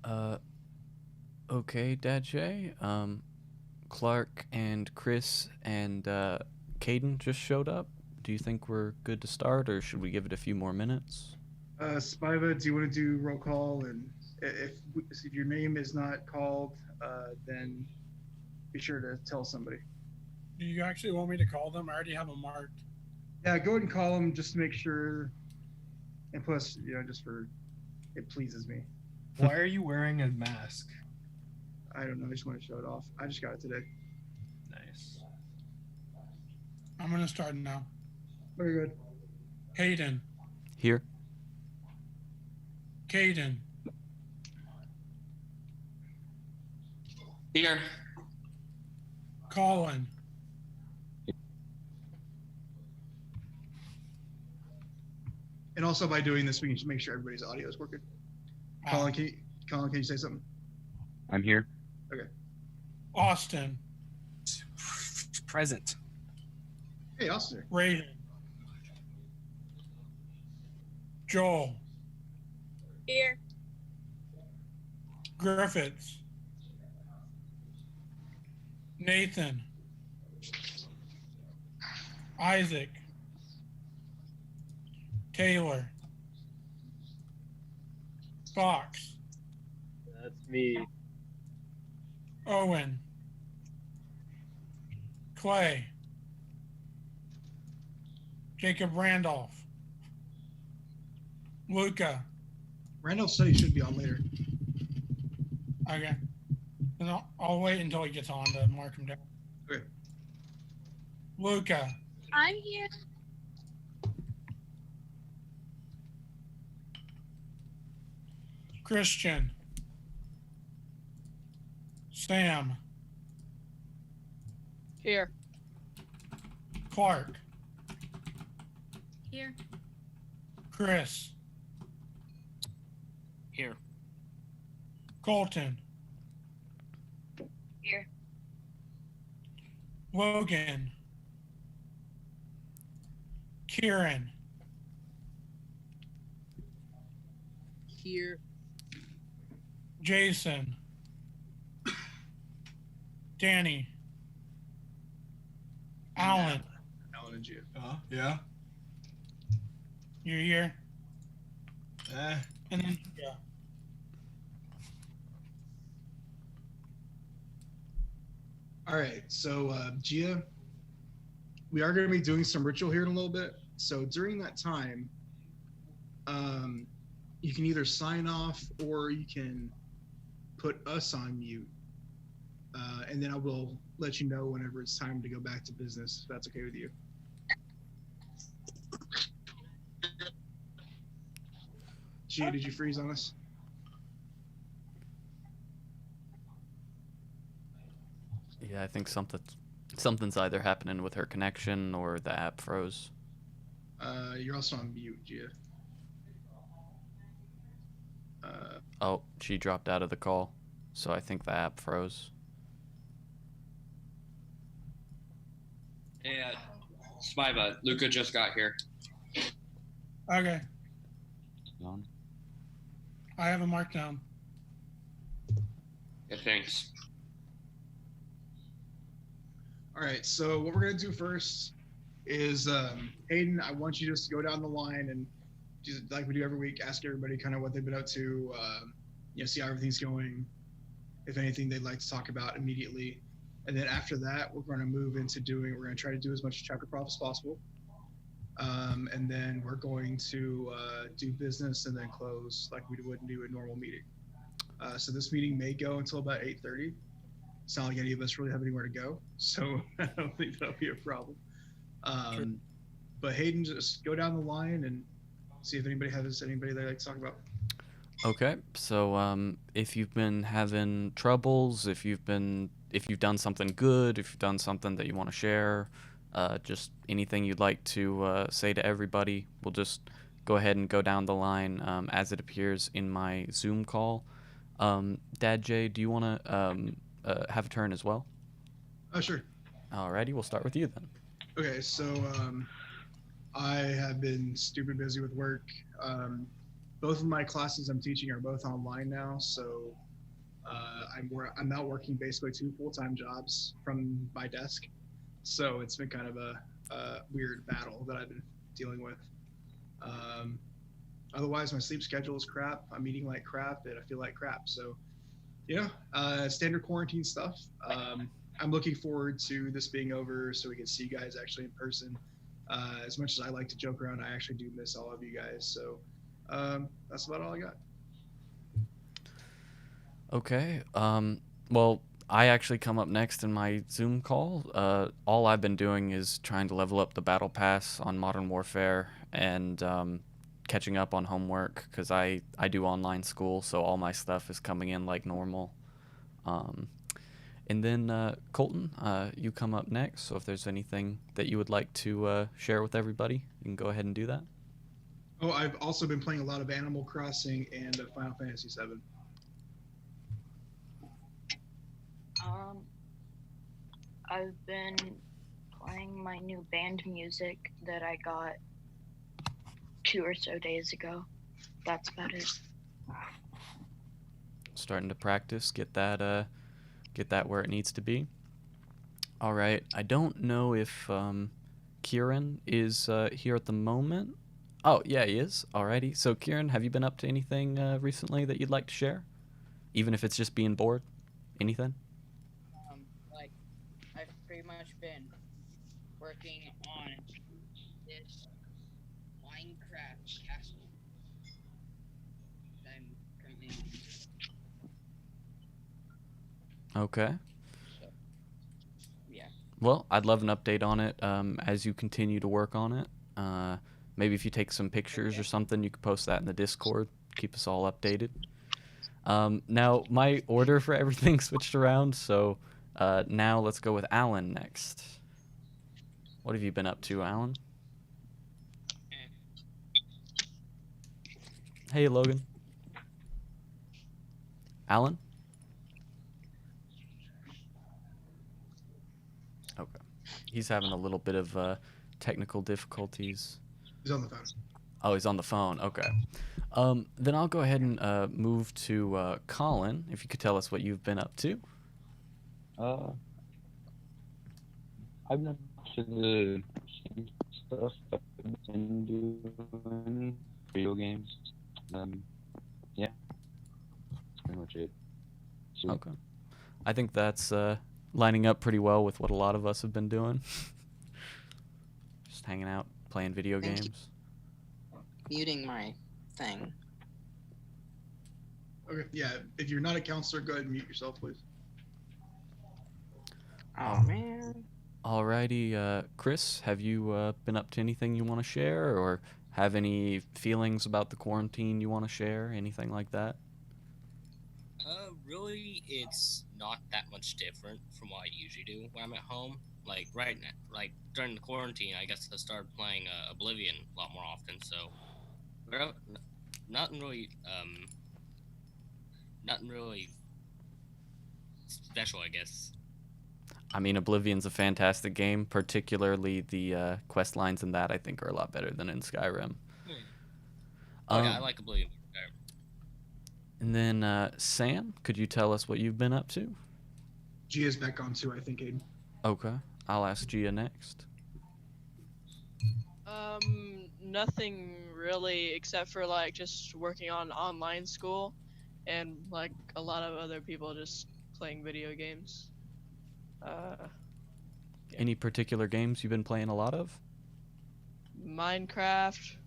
Uh, okay, Dad Jay. Clark and Chris and Caden just showed up. Do you think we're good to start, or should we give it a few more minutes? Spiva, do you want to do roll call? And if your name is not called, then be sure to tell somebody. Do you actually want me to call them? I already have them marked. Yeah, go ahead and call them just to make sure. And plus, just for it pleases me. Why are you wearing a mask? I don't know. I just want to show it off. I just got it today. Nice. I'm going to start now. Very good. Hayden. Here. Caden. Here. Colin. And also by doing this, we can make sure everybody's audio is working. Colin, can you say something? I'm here. Okay. Austin. Present. Hey, Austin. Raiden. Joel. Here. Griffiths. Nathan. Isaac. Taylor. Fox. That's me. Owen. Clay. Jacob Randolph. Luca. Randall said he should be on later. Okay. And I'll wait until he gets on to mark him down. Okay. Luca. I'm here. Christian. Sam. Here. Clark. Here. Chris. Here. Colton. Here. Logan. Kieran. Here. Jason. Danny. Alan. Alan and Gia. Yeah. You're here. Eh. And then yeah. All right. So, Gia, we are going to be doing some ritual here in a little bit. So during that time, you can either sign off or you can put us on mute. And then I will let you know whenever it's time to go back to business, if that's okay with you. Gia, did you freeze on us? Yeah, I think something's either happening with her connection or the app froze. You're also on mute, Gia. Oh, she dropped out of the call, so I think the app froze. And Spiva, Luca just got here. Okay. On. I have a mark down. Yeah, thanks. All right, so what we're going to do first is, Hayden, I want you just to go down the line and just like we do every week, ask everybody kind of what they've been up to, see how everything's going, if anything they'd like to talk about immediately. And then after that, we're going to move into we're going to try to do as much chapter prop as possible. And then we're going to do business and then close like we would do a normal meeting. So this meeting may go until about 8:30. It's not like any of us really have anywhere to go, so I don't think that'll be a problem. Sure. But Hayden, just go down the line and see if anybody they'd like to talk about. Okay, so if you've been having troubles, if you've done something good, if you've done something that you want to share, just anything you'd like to say to everybody, we'll just go ahead and go down the line as it appears in my Zoom call. Dad Jay, do you want to have a turn as well? Oh, sure. Alrighty, we'll start with you then. Okay, so I have been stupid busy with work, both of my classes I'm teaching are both online now, so I'm now working basically 2 full-time jobs from my desk. So it's been kind of a weird battle that I've been dealing with. Otherwise, my sleep schedule is crap. I'm eating like crap, and I feel like crap. So, standard quarantine stuff. I'm looking forward to this being over so we can see you guys actually in person. As much as I like to joke around, I actually do miss all of you guys. So that's about all I got. Okay. Well, I actually come up next in my Zoom call. All I've been doing is trying to level up the battle pass on Modern Warfare and catching up on homework because I do online school, so all my stuff is coming in like normal. And then Colton, you come up next. So if there's anything that you would like to share with everybody, you can go ahead and do that. Oh, I've also been playing a lot of Animal Crossing and Final Fantasy VII. I've been playing my new band music that I got 2 or so days ago. That's about it. Starting to practice, get that where it needs to be. All right. I don't know if Kieran is here at the moment. Oh, yeah, he is. Alrighty. So, Kieran, have you been up to anything recently that you'd like to share? Even if it's just being bored? Anything? Like, I've pretty much been working on this Minecraft castle that I'm currently Okay. so, yeah. Well, I'd love an update on it as you continue to work on it. Maybe if you take some pictures or something, you could post that in the Discord. Keep us all updated. Now, my order for everything switched around, so now let's go with Alan next. What have you been up to, Alan? Hey, Logan. Alan? Okay. He's having a little bit of technical difficulties. He's on the phone. Oh, he's on the phone. Okay. Then I'll go ahead and move to Colin, if you could tell us what you've been up to. I've been to the same stuff I've been doing, video games. Yeah, that's pretty much it. So, Okay. I think that's lining up pretty well with what a lot of us have been doing. Just hanging out, playing video Thank you. games. Muting my thing. Okay, yeah. If you're not a counselor, go ahead and mute yourself, please. Oh man. Alrighty, Chris, have you been up to anything you want to share, or have any feelings about the quarantine you want to share? Anything like that? Really, it's not that much different from what I usually do when I'm at home. Like right now, like during the quarantine, I guess I started playing Oblivion a lot more often. So, nothing really special, I guess. I mean, Oblivion's a fantastic game, particularly the quest lines in that I think are a lot better than in Skyrim. Oh yeah, I like Oblivion. And then Sam, could you tell us what you've been up to? Gia's back on too, I think, Aiden. Okay, I'll ask Gia next. Nothing really except for like just working on online school and like a lot of other people just playing video games. Yeah. Any particular games you've been playing a lot of? Minecraft,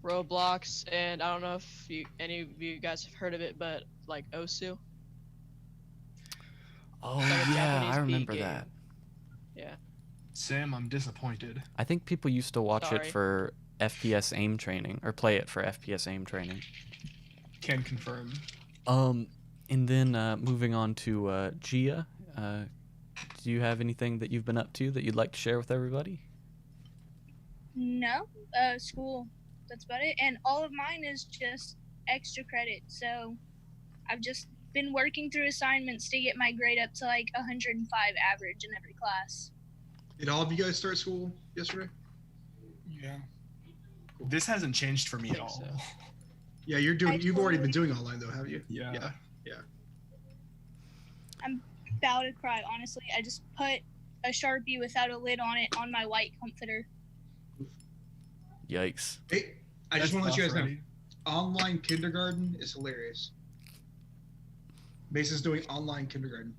Roblox, and I don't know if any of you guys have heard of it, but like Osu. Oh It's like a yeah, Japanese I remember game. that. Yeah. Sam, I'm disappointed. I think people used to watch it Sorry. for FPS aim training, or play it for FPS aim training. Can confirm. And then moving on to Gia, do you have anything that you've been up to that you'd like to share with everybody? No, school. That's about it. And all of mine is just extra credit. So I've just been working through assignments to get my grade up to like 105 average in every class. Did all of you guys start school yesterday? Yeah. This hasn't changed for me at Think all. so. Yeah, you've already been doing online though, haven't you? Yeah. Yeah. I'm about to cry, honestly. I just put a Sharpie without a lid on it on my white comforter. Yikes. Hey, I just want to let you guys know, online kindergarten is hilarious. Mason's doing online kindergarten.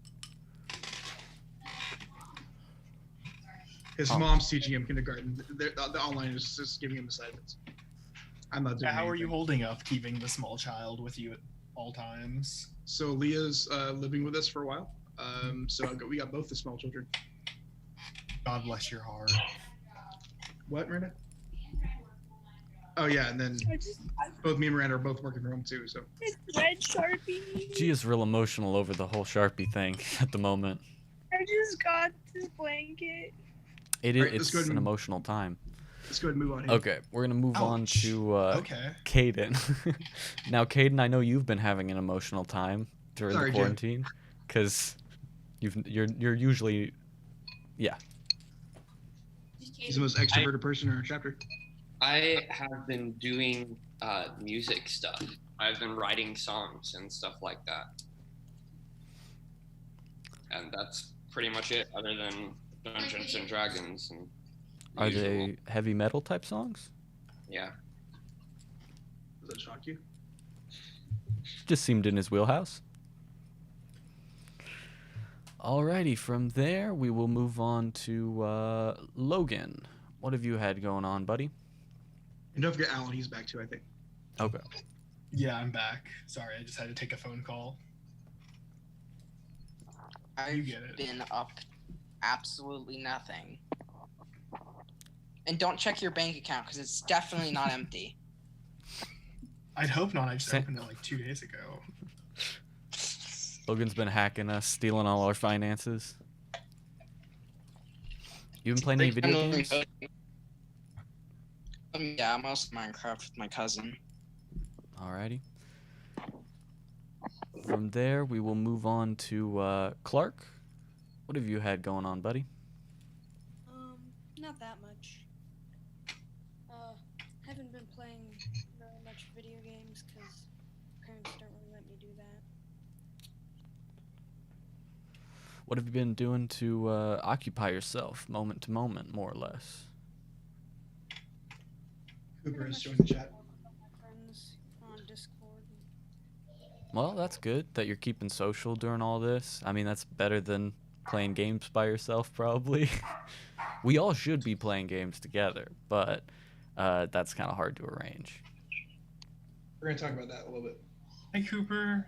His mom's teaching him kindergarten. The online is just giving him assignments. I'm not doing How are anything. you holding up, keeping the small child with you at all times? So Leah's living with us for a while. So we got both the small children. God bless your heart. What, Miranda? Oh yeah, and then both me and Miranda are both working from home too. So It's red Sharpie. She is real emotional over the whole Sharpie thing at the moment. I just got this blanket. It's an emotional time. Let's go ahead and move on here. Okay, we're gonna move on to Okay. Caden. Now, Caden, I know you've been having an emotional time during Sorry, the Jim. quarantine, because you're usually, yeah. He's the most extroverted person in our chapter. I have been doing music stuff. I've been writing songs and stuff like that. And that's pretty much it, other than Dungeons and Dragons. And the Are usual. they heavy metal type songs? Yeah. Does that shock you? Just seemed in his wheelhouse. Alrighty, from there we will move on to Logan. What have you had going on, buddy? And don't forget Alan, he's back too, I think. Okay. Yeah, I'm back. Sorry, I just had to take a phone call. I've get it. been up absolutely nothing. And don't check your bank account because it's definitely not empty. I'd hope not. I just opened it like 2 days ago. Logan's been hacking us, stealing all our finances. You been playing any video games? Yeah, mostly Minecraft with my cousin. Alrighty. From there, we will move on to Clark. What have you had going on, buddy? Not that much. Haven't been playing very much video games because parents don't really let me do that. What have you been doing to occupy yourself moment to moment, more or less? Cooper has joined the chat. Friends on Discord. Well, that's good that you're keeping social during all this. I mean, that's better than playing games by yourself, probably. We all should be playing games together, but that's kind of hard to arrange. We're gonna talk about that a little bit. Hey, Cooper.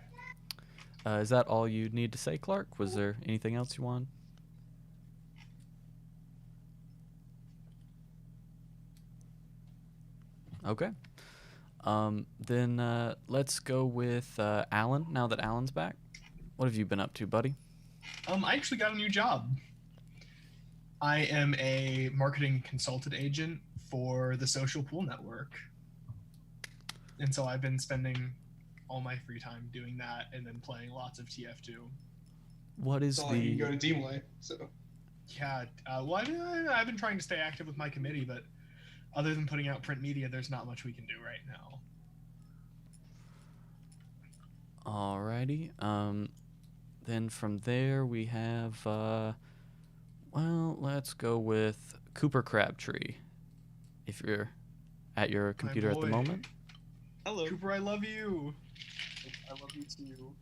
Is that all you need to say, Clark? Was there anything else you wanted? Okay. Then let's go with Alan, now that Alan's back. What have you been up to, buddy? I actually got a new job. I am a marketing consultant agent for the Social Pool Network. And so I've been spending all my free time doing that and then playing lots of TF2. What is the... You go to DeMolay, so... Yeah, well, I've been trying to stay active with my committee, but other than putting out print media, there's not much we can do right now. Alrighty. Then from there we have, well, let's go with Cooper Crabtree. If you're at your computer at the moment. Hello. Cooper, I love you. I love you too.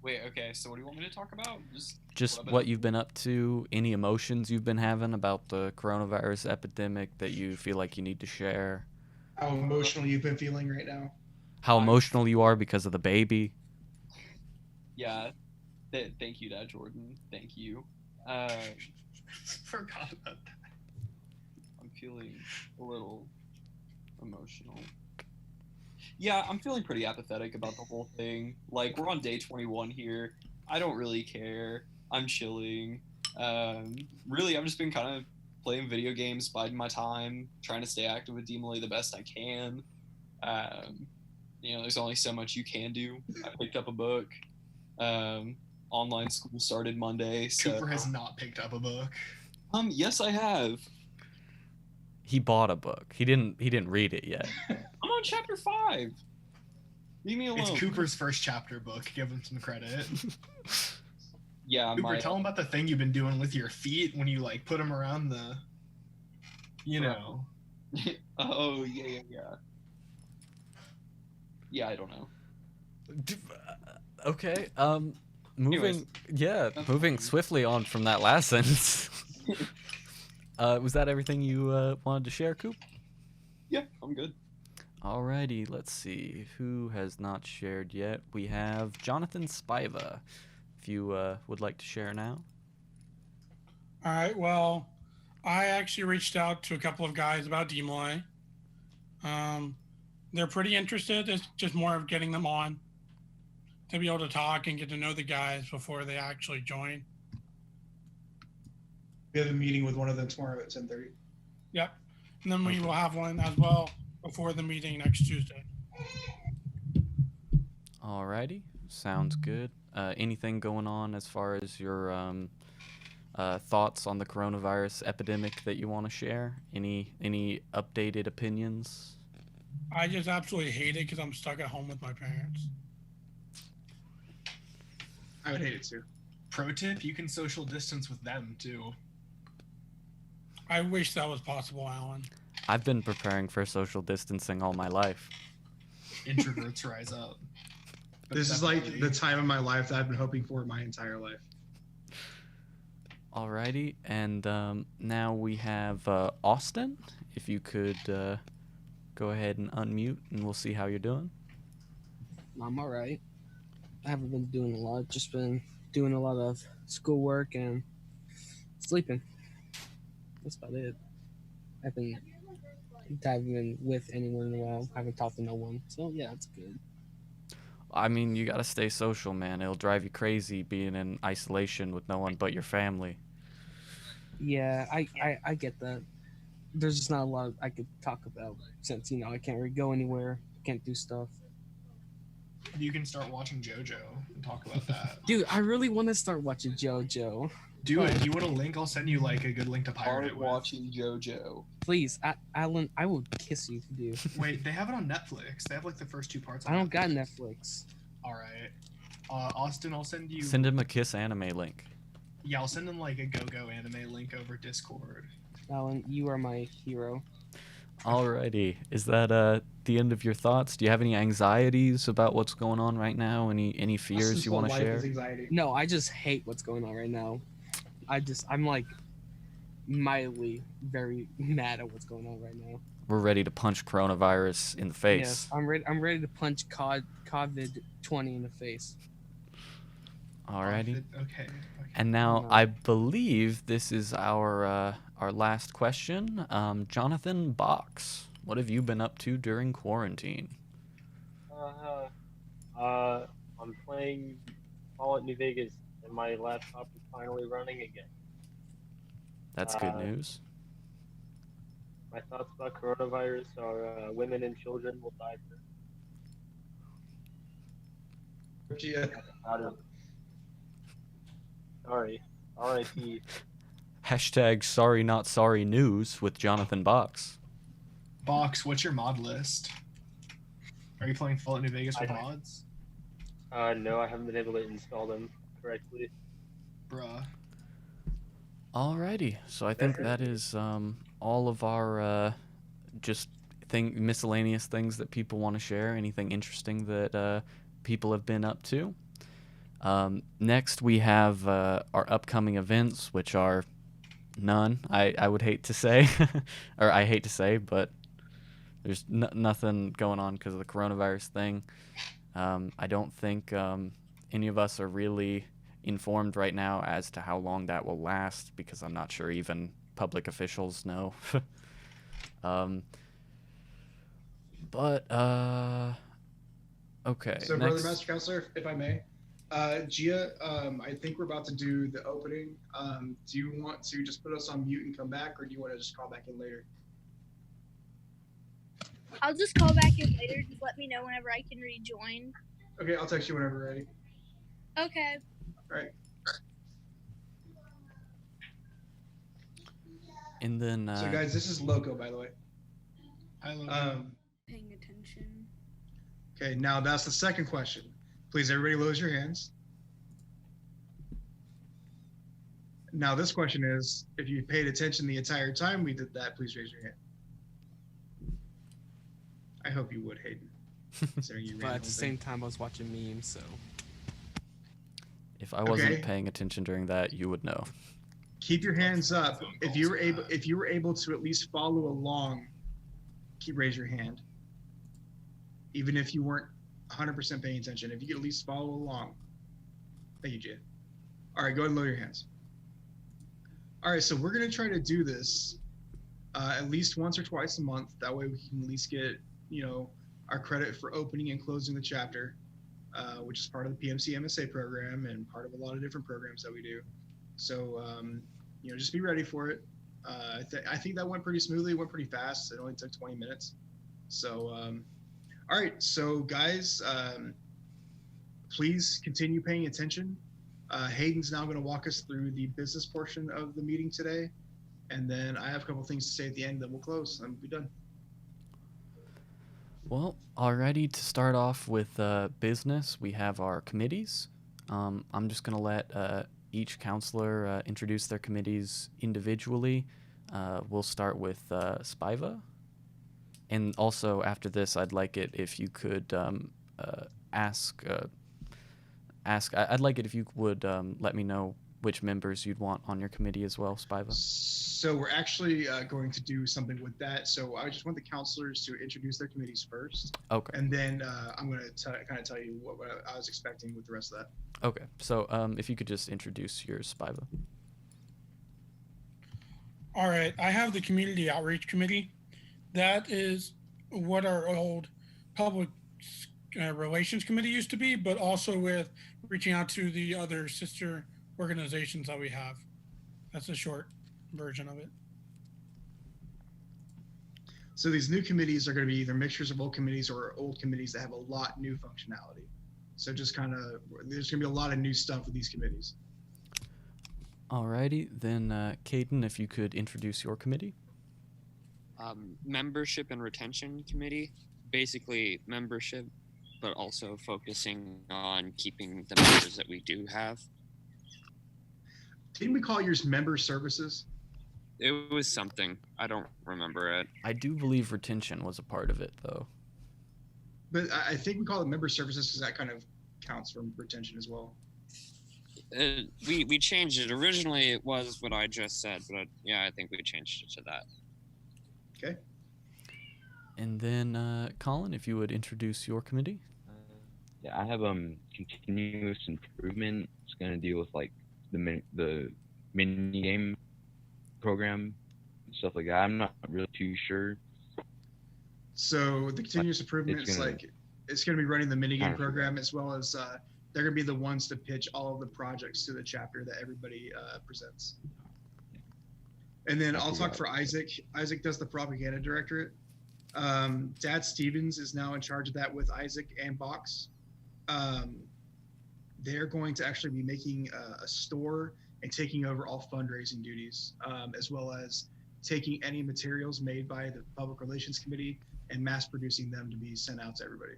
Wait, okay, so what do you want me to talk about? Just what you've been up to, any emotions you've been having about the coronavirus epidemic that you feel like you need to share. How emotional you've been feeling right now. How emotional you are because of the baby. Yeah. Thank you, Dad Jordan. Thank you. Forgot about that. I'm feeling a little emotional. Yeah, I'm feeling pretty apathetic about the whole thing. Like, we're on day 21 here. I don't really care. I'm chilling. Really, I've just been kind of playing video games, biding my time, trying to stay active with DeMolay the best I can. There's only so much you can do. I picked up a book. Online school started Monday. So... Cooper has not picked up a book. Yes, I have. He bought a book. He didn't read it yet. I'm not on chapter 5. Leave me alone. It's Cooper's first chapter book. Give him some credit. Yeah, Cooper, tell him about the thing you've been doing with your feet when you like put them around the, you know. Oh yeah. Yeah, I don't know. Okay. Moving. Anyways, Moving swiftly on from that last sentence. Was that everything you wanted to share, Coop? Yeah, I'm good. Alrighty, let's see. Who has not shared yet? We have Jonathan Spiva. If you would like to share now. All right. Well, I actually reached out to a couple of guys about DeMolay. They're pretty interested. It's just more of getting them on to be able to talk and get to know the guys before they actually join. We have a meeting with one of them tomorrow at 10:30. Yep. And then we will have one as well before the meeting next Tuesday. Alrighty, sounds good. Anything going on as far as your thoughts on the coronavirus epidemic that you want to share? Any updated opinions? I just absolutely hate it because I'm stuck at home with my parents. I would hate it too. Pro tip: you can social distance with them too. I wish that was possible, Alan. I've been preparing for social distancing all my life. Introverts rise up. This is like the time of my life that I've been hoping for my entire life. Alrighty, and now we have Austin. If you could go ahead and unmute, and we'll see how you're doing. I'm all right. I haven't been doing a lot. Just been doing a lot of schoolwork and sleeping. That's about it. I haven't been with anyone in a while. I haven't talked to no one. So, yeah, that's good. I mean, you gotta stay social, man. It'll drive you crazy being in isolation with no one but your family. Yeah, I get that. There's just not a lot I could talk about since, I can't really go anywhere. Can't do stuff. You can start watching JoJo and talk about that. Dude, I really want to start watching JoJo. Do it. You want a link? I'll send you like a good link to pirate it with. Watching JoJo. Please, Alan, I will kiss you to do. Wait, they have it on Netflix. They have like the first 2 parts. I don't got Netflix. All right, Austin, I'll send you. Send him a Kiss anime link. Yeah, I'll send him like a go anime link over Discord. Alan, you are my hero. Alrighty, is that the end of your thoughts? Do you have any anxieties about what's going on right now? Any fears you want to share? No, I just hate what's going on right now. I'm like mildly very mad at what's going on right now. We're ready to punch coronavirus in the face. Yes, I'm ready to punch COVID-20 in the face. Alrighty. Okay. And now I believe this is our last question. Jonathan Box, what have you been up to during quarantine? I'm playing Fallout New Vegas, and my laptop is finally running again. That's good news. My thoughts about coronavirus are women and children will die first. Yeah. Sorry. R.I.P. Hashtag sorry not sorry news with Jonathan Box. Box, what's your mod list? Are you playing Fallout New Vegas with mods? No, I haven't been able to install them correctly. Bruh. Alrighty, so I think that is all of our miscellaneous things that people want to share. Anything interesting that people have been up to. Next, we have our upcoming events, which are none. I would hate to say, or I hate to say, but there's nothing going on because of the coronavirus thing. I don't think any of us are really informed right now as to how long that will last, because I'm not sure even public officials know. Okay. So, Brother Master Counselor, if I may, Gia, I think we're about to do the opening. Do you want to just put us on mute and come back, or do you want to just call back in later? I'll just call back in later. Just let me know whenever I can rejoin. Okay, I'll text you whenever you're ready. Okay. All right. And then. So, guys, this is Loco, by the way. Hi, Loco. Paying attention. Okay, now that's the second question. Please, everybody lose your hands. Now this question is, if you paid attention the entire time we did that, please raise your hand. I hope you would, Hayden. Considering you But ran at the same time, I was watching memes, so. If I wasn't Okay. paying attention during that, you would know. Keep your hands up. If you were able to at least follow along, raise your hand. Even if you weren't 100% paying attention, if you could at least follow along. Thank you, Jay. All right, go ahead and lower your hands. All right, so we're gonna try to do this at least once or twice a month. That way we can at least get, our credit for opening and closing the chapter, which is part of the PMC MSA program and part of a lot of different programs that we do. So, just be ready for it. I think that went pretty smoothly. It went pretty fast. It only took 20 minutes. So, all right. So, guys, please continue paying attention. Hayden's now going to walk us through the business portion of the meeting today. And then I have a couple things to say at the end, then we'll close and we'll be done. Well, alrighty, to start off with business, we have our committees. I'm just going to let each counselor introduce their committees individually. We'll start with Spiva. And also, after this, I'd like it if you could I'd like it if you would let me know which members you'd want on your committee as well, Spiva. So we're actually going to do something with that. So I just want the counselors to introduce their committees first. Okay. And then I'm going to kind of tell you what I was expecting with the rest of that. Okay. So if you could just introduce yours, Spiva. All right, I have the Community Outreach Committee. That is what our old Public Relations Committee used to be, but also with reaching out to the other sister organizations that we have. That's a short version of it. So these new committees are going to be either mixtures of old committees or old committees that have a lot new functionality. So just kind of, there's going to be a lot of new stuff with these committees. Alrighty, then Caden, if you could introduce your committee. Membership and Retention Committee, basically membership, but also focusing on keeping the members that we do have. Didn't we call yours member services? It was something. I don't remember it. I do believe retention was a part of it, though. But I think we call it member services because that kind of counts for retention as well. We changed it. Originally, it was what I just said, but I think we changed it to that. Okay. And then, Colin, if you would introduce your committee. Yeah, I have continuous improvement. It's gonna deal with like the mini game program and stuff like that. I'm not really too sure. So the continuous improvement is it's going to be running the minigame program as well as they're going to be the ones to pitch all of the projects to the chapter that everybody presents. And then I'll talk for Isaac. Isaac does the propaganda directorate. Dad Stevens is now in charge of that with Isaac and Box. They're going to actually be making a store and taking over all fundraising duties, as well as taking any materials made by the Public Relations Committee and mass producing them to be sent out to everybody.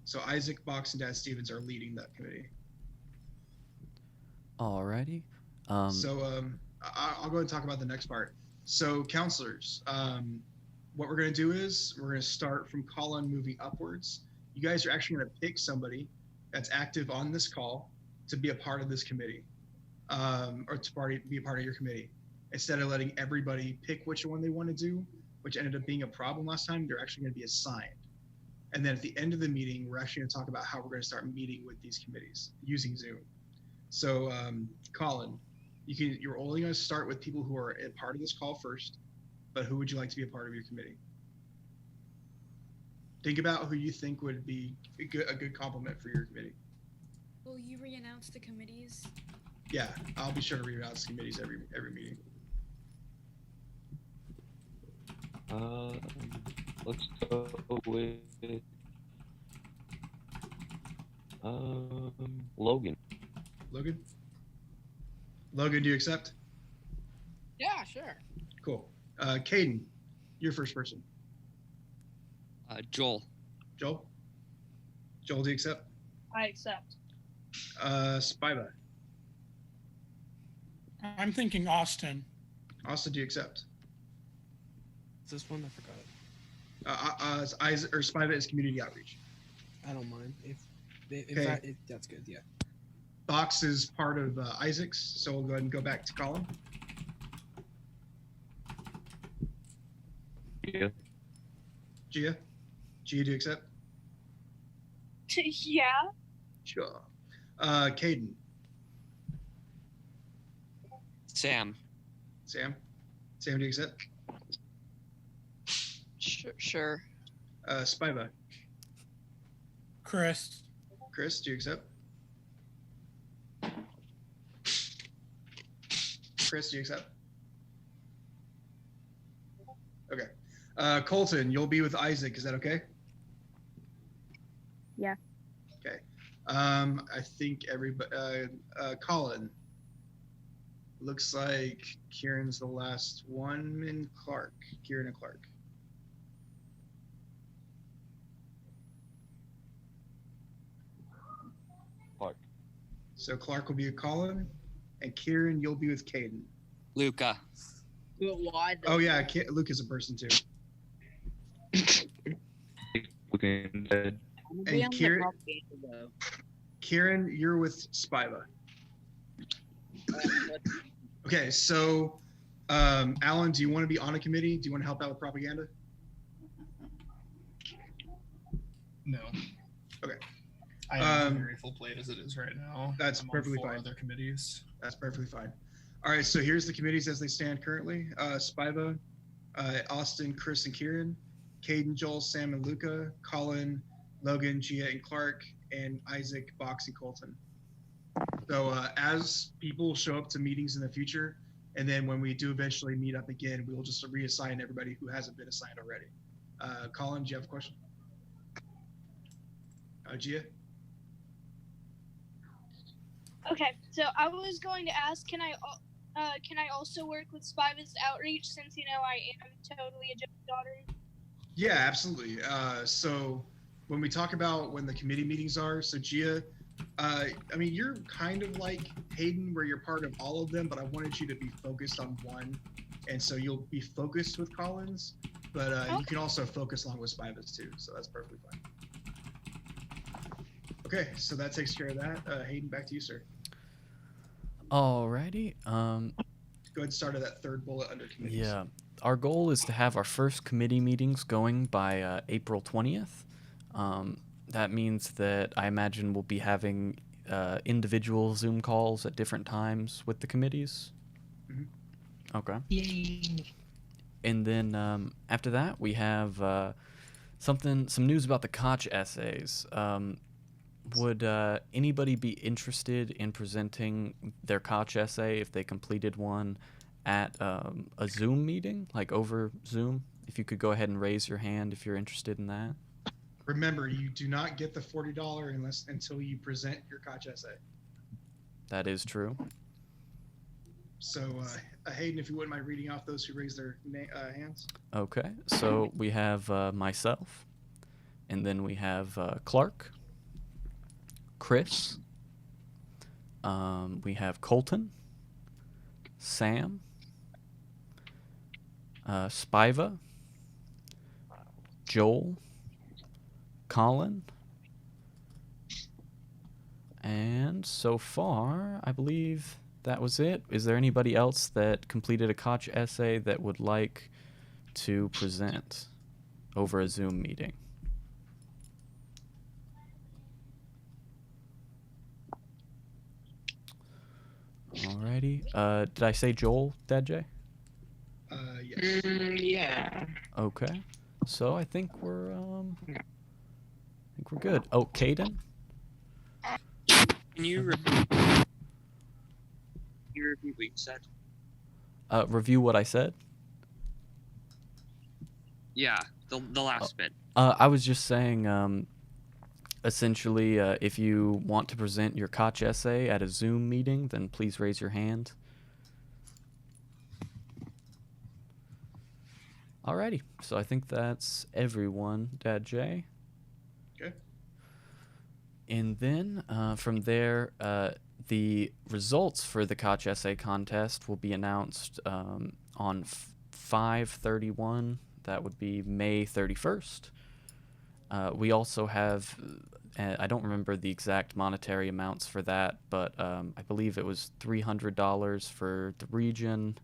So Isaac, Box, and Dad Stevens are leading that committee. Alrighty. I'll go ahead and talk about the next part. So counselors, what we're going to do is we're going to start from Colin moving upwards. You guys are actually going to pick somebody that's active on this call to be a part of this committee, or to be a part of your committee. Instead of letting everybody pick which one they want to do, which ended up being a problem last time, they're actually going to be assigned. And then at the end of the meeting, we're actually going to talk about how we're going to start meeting with these committees using Zoom. So, Colin, you're only going to start with people who are a part of this call first, but who would you like to be a part of your committee? Think about who you think would be a good compliment for your committee. Will you re-announce the committees? Yeah, I'll be sure to re-announce committees every meeting. Let's go with Logan. Logan, do you accept? Yeah, sure. Cool. Caden, you're first person. Joel. Joel? Joel, do you accept? I accept. Spiva. I'm thinking Austin. Austin, do you accept? Is this one? I forgot. Spiva is community outreach. I don't mind. If Okay. that's good, yeah. Box is part of Isaac's, so we'll go ahead and go back to Colin. Yeah. Gia? Gia, do you accept? Yeah. Sure. Caden? Sam. Sam? Sam, do you accept? Sure. Spiva? Chris. Chris, do you accept? Chris, do you accept? Okay. Colton, you'll be with Isaac. Is that okay? Yeah. Okay. I think everybody. Colin. Looks like Kieran's the last one, and Clark. Kieran and Clark. Clark. So Clark will be with Colin, and Kieran, you'll be with Caden. Luca. But why? Oh yeah, Luke is a person too. Looking dead. And Kieran, you're with Spiva. Okay, so Alan, do you want to be on a committee? Do you want to help out with propaganda? No. Okay. I have a very full plate as it is right now. That's I'm perfectly on 4 fine. Other committees. That's perfectly fine. All right, so here's the committees as they stand currently. Spiva, Austin, Chris, and Kieran, Caden, Joel, Sam, and Luca, Colin, Logan, Gia, and Clark, and Isaac, Box, and Colton. So as people show up to meetings in the future, and then when we do eventually meet up again, we will just reassign everybody who hasn't been assigned already. Colin, do you have a question? Gia? Okay, so I was going to ask, can I also work with Spiva's outreach since I am totally a daughter? Yeah, absolutely. So when we talk about when the committee meetings are, so Gia, I mean, you're kind of like Hayden, where you're part of all of them, but I wanted you to be focused on one, and so you'll be focused with Collins, but you can also focus along with Spiva's too, so that's perfectly fine. Okay, so that takes care of that. Hayden, back to you, sir. Alrighty. Go ahead and start at that third bullet under committees. Yeah. Our goal is to have our first committee meetings going by April 20th. That means that I imagine we'll be having individual Zoom calls at different times with the committees. Mm-hmm. Okay. Yay. And then after that, we have some news about the Koch essays. Would anybody be interested in presenting their Koch essay if they completed one at a Zoom meeting, like over Zoom? If you could go ahead and raise your hand if you're interested in that. Remember, you do not get the $40 until you present your Koch essay. That is true. So, Hayden, if you wouldn't mind reading off those who raised their hands. Okay, so we have myself, and then we have Clark, Chris, we have Colton, Sam, Spiva, Joel, Colin, and so far, I believe that was it. Is there anybody else that completed a Koch essay that would like to present over a Zoom meeting? Alrighty. Did I say Joel, Dad J? Yes. Yeah. Okay. So I think we're good. Oh, Caden? Can you repeat what you said? Review what I said? Yeah, the last bit. I was just saying, essentially, if you want to present your Koch essay at a Zoom meeting, then please raise your hand. Alrighty, so I think that's everyone, Dad J. Okay. And then from there, the results for the Koch essay contest will be announced on 5/31. That would be May 31st. We also have, I don't remember the exact monetary amounts for that, but I believe it was $300 for the region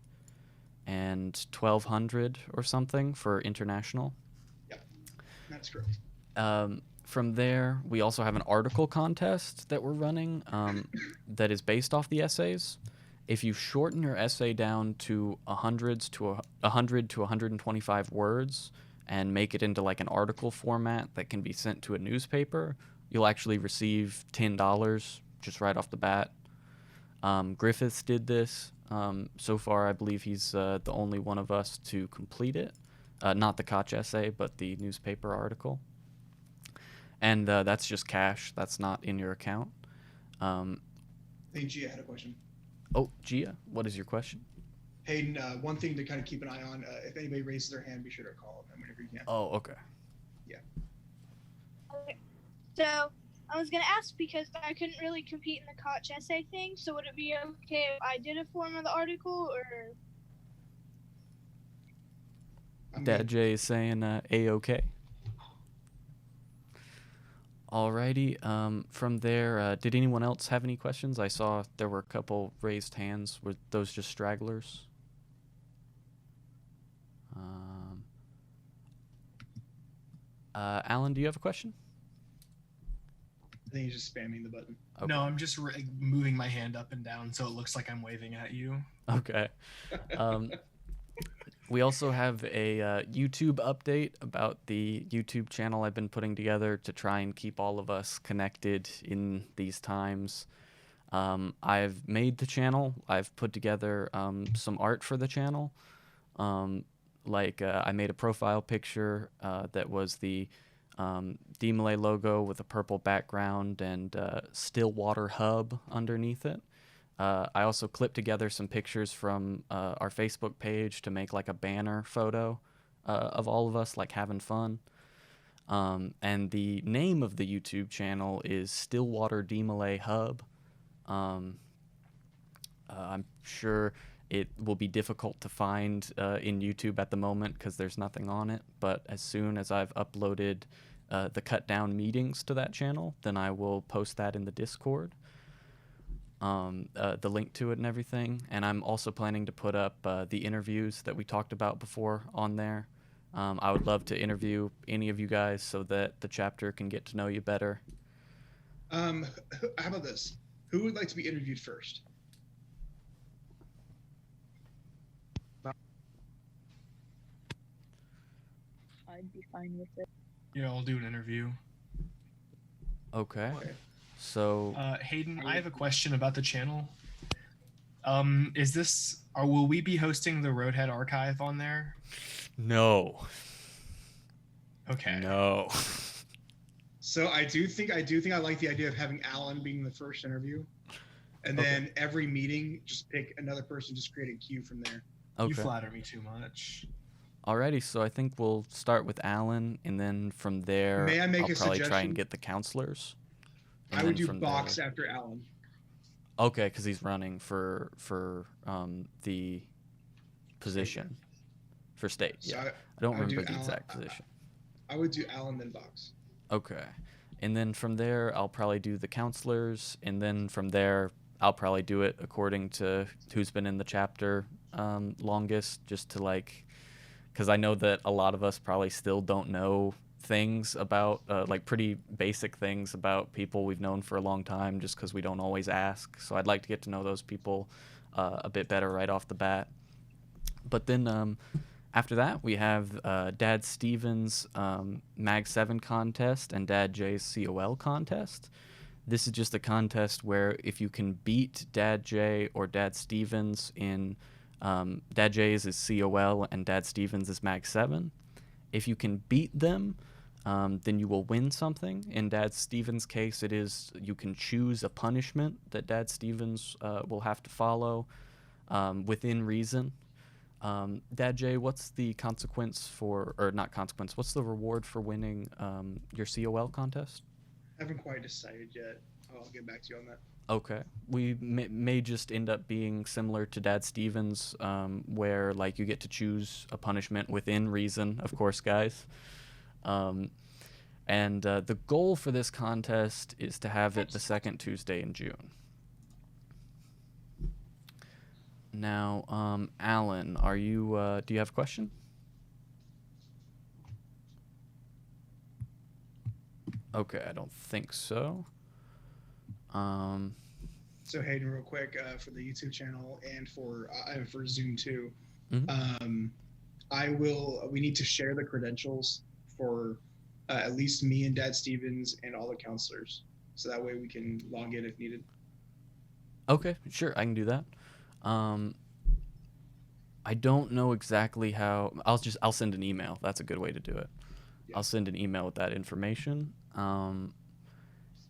and $1,200 or something for international. Yep, that's correct. From there, we also have an article contest that we're running that is based off the essays. If you shorten your essay down to 100 to 125 words and make it into like an article format that can be sent to a newspaper, you'll actually receive $10 just right off the bat. Griffiths did this. So far, I believe he's the only one of us to complete it. Not the Koch essay, but the newspaper article. And that's just cash. That's not in your account. I think Gia had a question. Oh, Gia, what is your question? Hayden, one thing to kind of keep an eye on, if anybody raises their hand, be sure to call them whenever you can. Oh, okay. Yeah. Okay. So I was gonna ask because I couldn't really compete in the Koch essay thing. So would it be okay if I did a form of the article, or? Dad J is saying A-okay. Alrighty. From there, did anyone else have any questions? I saw there were a couple raised hands. Were those just stragglers? Alan, do you have a question? I think he's just spamming the button. Okay. No, I'm just moving my hand up and down so it looks like I'm waving at you. Okay. We also have a YouTube update about the YouTube channel I've been putting together to try and keep all of us connected in these times. I've made the channel. I've put together some art for the channel. I made a profile picture that was the DeMolay logo with a purple background and Stillwater hub underneath it. I also clipped together some pictures from our Facebook page to make like a banner photo of all of us like having fun. And the name of the YouTube channel is Stillwater DeMolay Hub. I'm sure it will be difficult to find in YouTube at the moment because there's nothing on it. But as soon as I've uploaded the cut down meetings to that channel, then I will post that in the Discord. The link to it and everything. And I'm also planning to put up the interviews that we talked about before on there. I would love to interview any of you guys so that the chapter can get to know you better. How about this? Who would like to be interviewed first? I'd be fine with it. Yeah, I'll do an interview. Okay. So Hayden, I have a question about the channel. Will we be hosting the Roadhead archive on there? No. Okay. No. So I think I like the idea of having Alan being the first interview, and then every meeting just pick another person, just create a queue from there. Okay. You flatter me too much. Alrighty, so I think we'll start with Alan, and then from there, May I make I'll a probably try suggestion? and get the counselors. and I would then do from Box there- after Alan. Okay, because he's running for the position for state. So Yeah, I don't I would do remember the Alan- exact position. I would do Alan then Box. Okay, and then from there, I'll probably do the counselors, and then from there, I'll probably do it according to who's been in the chapter longest, just to because I know that a lot of us probably still don't know things about pretty basic things about people we've known for a long time, just because we don't always ask. So I'd like to get to know those people a bit better right off the bat. But then after that, we have Dad Stevens' Mag 7 contest and Dad J's COL contest. This is just a contest where if you can beat Dad J or Dad Stevens in Dad J's is COL and Dad Stevens is Mag 7. If you can beat them, then you will win something. In Dad Stevens' case, it is you can choose a punishment that Dad Stevens will have to follow within reason. Dad J, what's the consequence for, or not consequence, what's the reward for winning your COL contest? Haven't quite decided yet. I'll get back to you on that. Okay. We may just end up being similar to Dad Stevens, where like you get to choose a punishment within reason, of course, guys. And the goal for this contest is to have it the second Tuesday in June. Now, Alan, are you? Do you have a question? Okay, I don't think so. So Hayden, real quick, for the YouTube channel and for Zoom too, Mhm. we need to share the credentials for at least me and Dad Stevens and all the counselors, so that way we can log in if needed. Okay, sure, I can do that. I don't know exactly how. I'll send an email. That's a good way to do it. Yeah. I'll send an email with that information.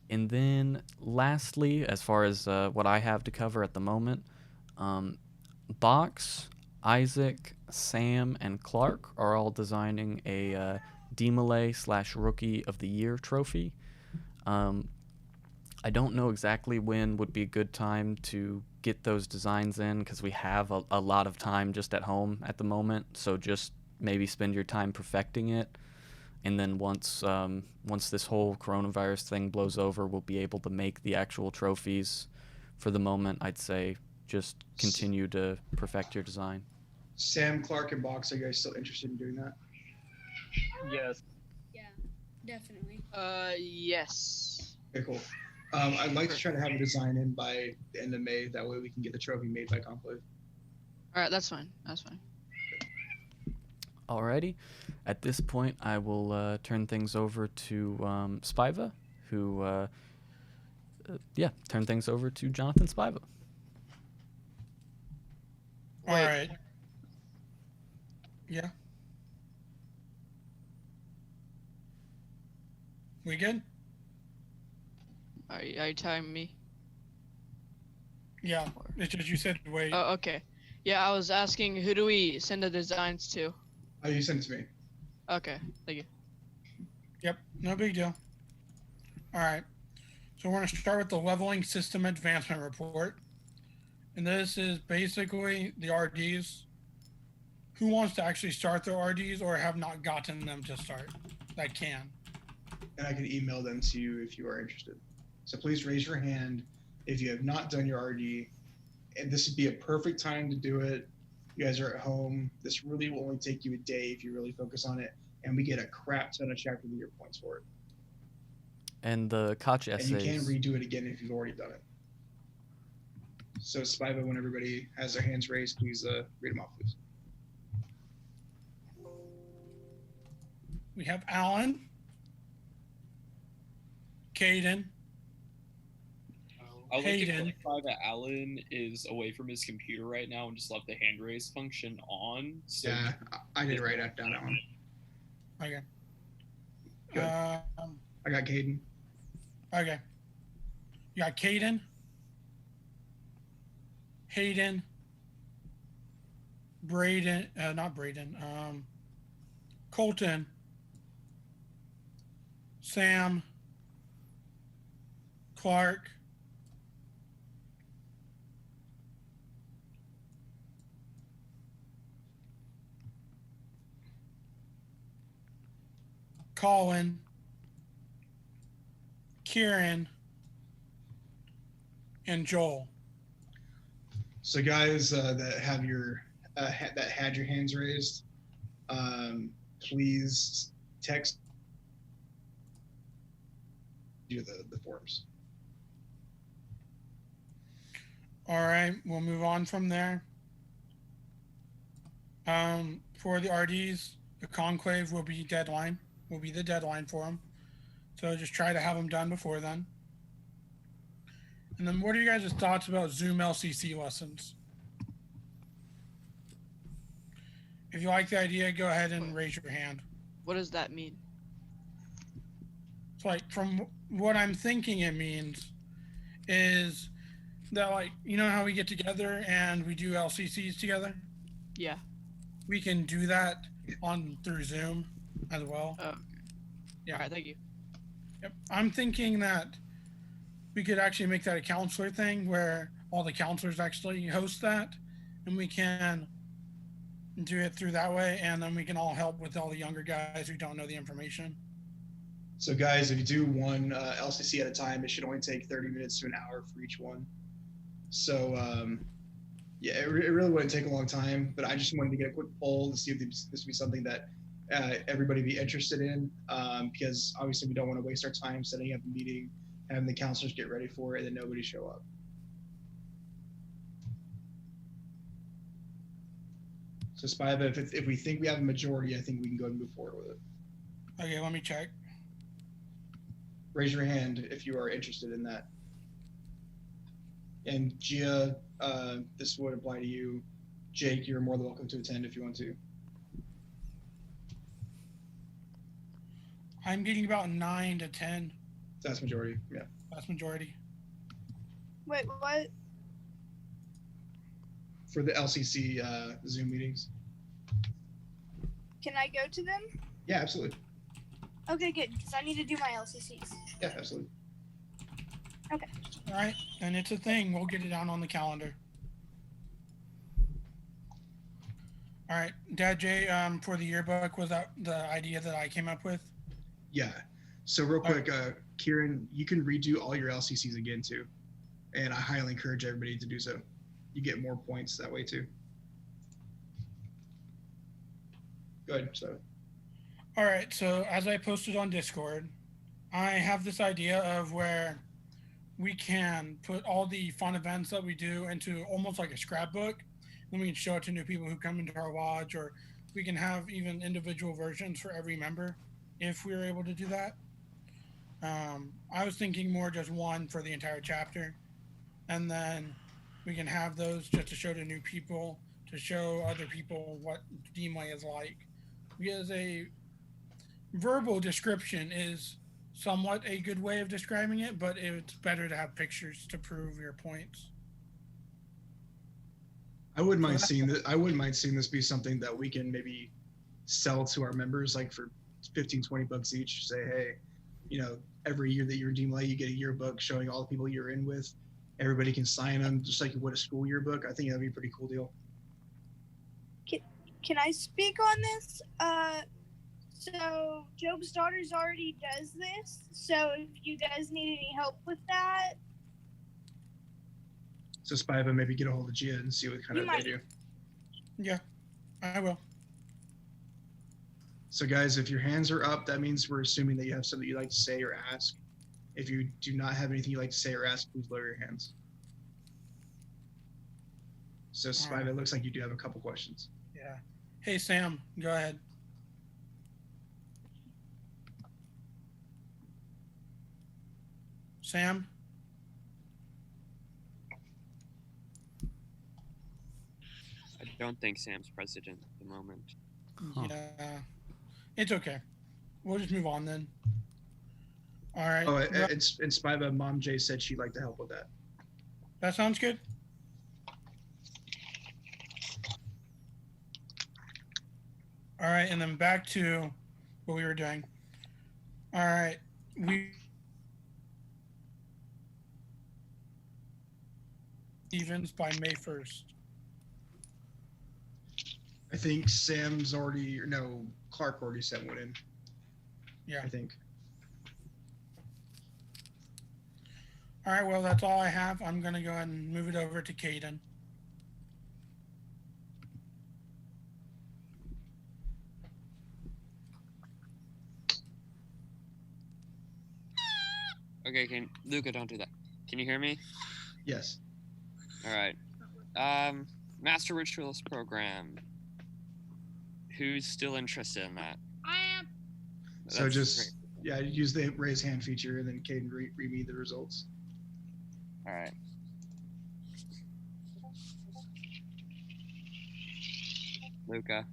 And then lastly, as far as what I have to cover at the moment, Box, Isaac, Sam, and Clark are all designing a DeMolay / Rookie of the Year trophy. I don't know exactly when would be a good time to get those designs in, because we have a lot of time just at home at the moment. So just maybe spend your time perfecting it. And then once this whole coronavirus thing blows over, we'll be able to make the actual trophies. For the moment, I'd say just continue to perfect your design. Sam, Clark, and Box, are you guys still interested in doing that? Yes. Yeah, definitely. Yes. Okay, cool. I'd like to try to have a design in by the end of May. That way we can get the trophy made by Conclave. All right, that's fine. That's fine. Alrighty. At this point, I will turn things over to Spiva, who, turn things over to Jonathan Spiva. All right. Yeah. We good? Are you telling me? Yeah. It's just you said wait. Oh, okay. Yeah, I was asking, who do we send the designs to? Oh, you sent it to me. Okay, thank you. Yep, no big deal. All right. So we're going to start with the Leveling System Advancement Report. And this is basically the RDs. Who wants to actually start their RDs or have not gotten them to start? That can. And I can email them to you if you are interested. So please raise your hand if you have not done your RD. And this would be a perfect time to do it. You guys are at home. This really will only take you a day if you really focus on it. And we get a crap ton of chapter of the year points for it. And the Koch essays. And you can redo it again if you've already done it. So Spiva, when everybody has their hands raised, please read them off, please. We have Alan, Caden, I'll like to Hayden. clarify that Alan is away from his computer right now and just left the hand raise function on. So Yeah, I did write that down. That one. Okay. Good. I got Caden. Okay. You got Caden, Hayden, Braden, not Braden, Colton, Sam, Clark, Colin, Kieran, and Joel. So guys that have your that had your hands raised, please text you the forms. All right, we'll move on from there. For the RDs, the conclave will be the deadline for them. So just try to have them done before then. And then what are you guys' thoughts about Zoom LCC lessons? If you like the idea, go ahead and raise your hand. What does that mean? So like from what I'm thinking it means is that, like, you know how we get together and we do LCCs together? Yeah. We can do that through Zoom as well. Oh, okay. Yeah. All right, thank you. Yep. I'm thinking that we could actually make that a counselor thing where all the counselors actually host that, and we can do it through that way, and then we can all help with all the younger guys who don't know the information. So guys, if you do one LCC at a time, it should only take 30 minutes to an hour for each one. So yeah, it really wouldn't take a long time, but I just wanted to get a quick poll to see if this would be something that everybody be interested in, because obviously we don't want to waste our time setting up a meeting, having the counselors get ready for it, and then nobody show up. So Spiva, if we think we have a majority, I think we can go and move forward with it. Okay, let me check. Raise your hand if you are interested in that. And Gia, this would apply to you. Jake, you're more than welcome to attend if you want to. I'm getting about 9 to 10. Vast majority, yeah. Vast majority. Wait, what? For the LCC Zoom meetings. Can I go to them? Yeah, absolutely. Okay, good, because I need to do my LCCs. Yeah, absolutely. Okay. All right, and it's a thing. We'll get it down on the calendar. All right, Dad J, for the yearbook, was that the idea that I came up with? Yeah. So real quick, Kieran, you can redo all your LCCs again too, and I highly encourage everybody to do so. You get more points that way too. Go ahead, so. All right, so as I posted on Discord, I have this idea of where we can put all the fun events that we do into almost like a scrapbook, and we can show it to new people who come into our lodge, or we can have even individual versions for every member if we were able to do that. I was thinking more just one for the entire chapter, and then we can have those just to show to new people, to show other people what DeMolay is like. Because a verbal description is somewhat a good way of describing it, but it's better to have pictures to prove your points. I wouldn't mind seeing this. I wouldn't mind seeing this be something that we can maybe sell to our members, like for 15, 20 bucks each. Say, hey, you know, every year that you're in DeMolay, you get a yearbook showing all the people you're in with. Everybody can sign them, just like you would a school yearbook. I think that'd be a pretty cool deal. Can I speak on this? So Job's Daughters already does this. So if you guys need any help with that, So Spiva, maybe get a hold of Gia and see what kind of they do. Yeah, I will. So guys, if your hands are up, that means we're assuming that you have something you'd like to say or ask. If you do not have anything you'd like to say or ask, please lower your hands. So Spiva, it looks like you do have a couple questions. Yeah. Hey, Sam, go ahead. Sam? I don't think Sam's president at the moment. Yeah. It's okay. We'll just move on then. All right. Oh, and Spiva, Mom J said she'd like to help with that. That sounds good. All right, and then back to what we were doing. All right, Stevens by May 1st. I think Sam's already, no, Clark already sent one in. Yeah. I think. All right, well, that's all I have. I'm going to go ahead and move it over to Caden. Okay, Luca, don't do that. Can you hear me? Yes. All right. Master Ritualist Program. Who's still interested in that? I am. So just, yeah, use the raise hand feature and then Caden read me the results. All right. Luca.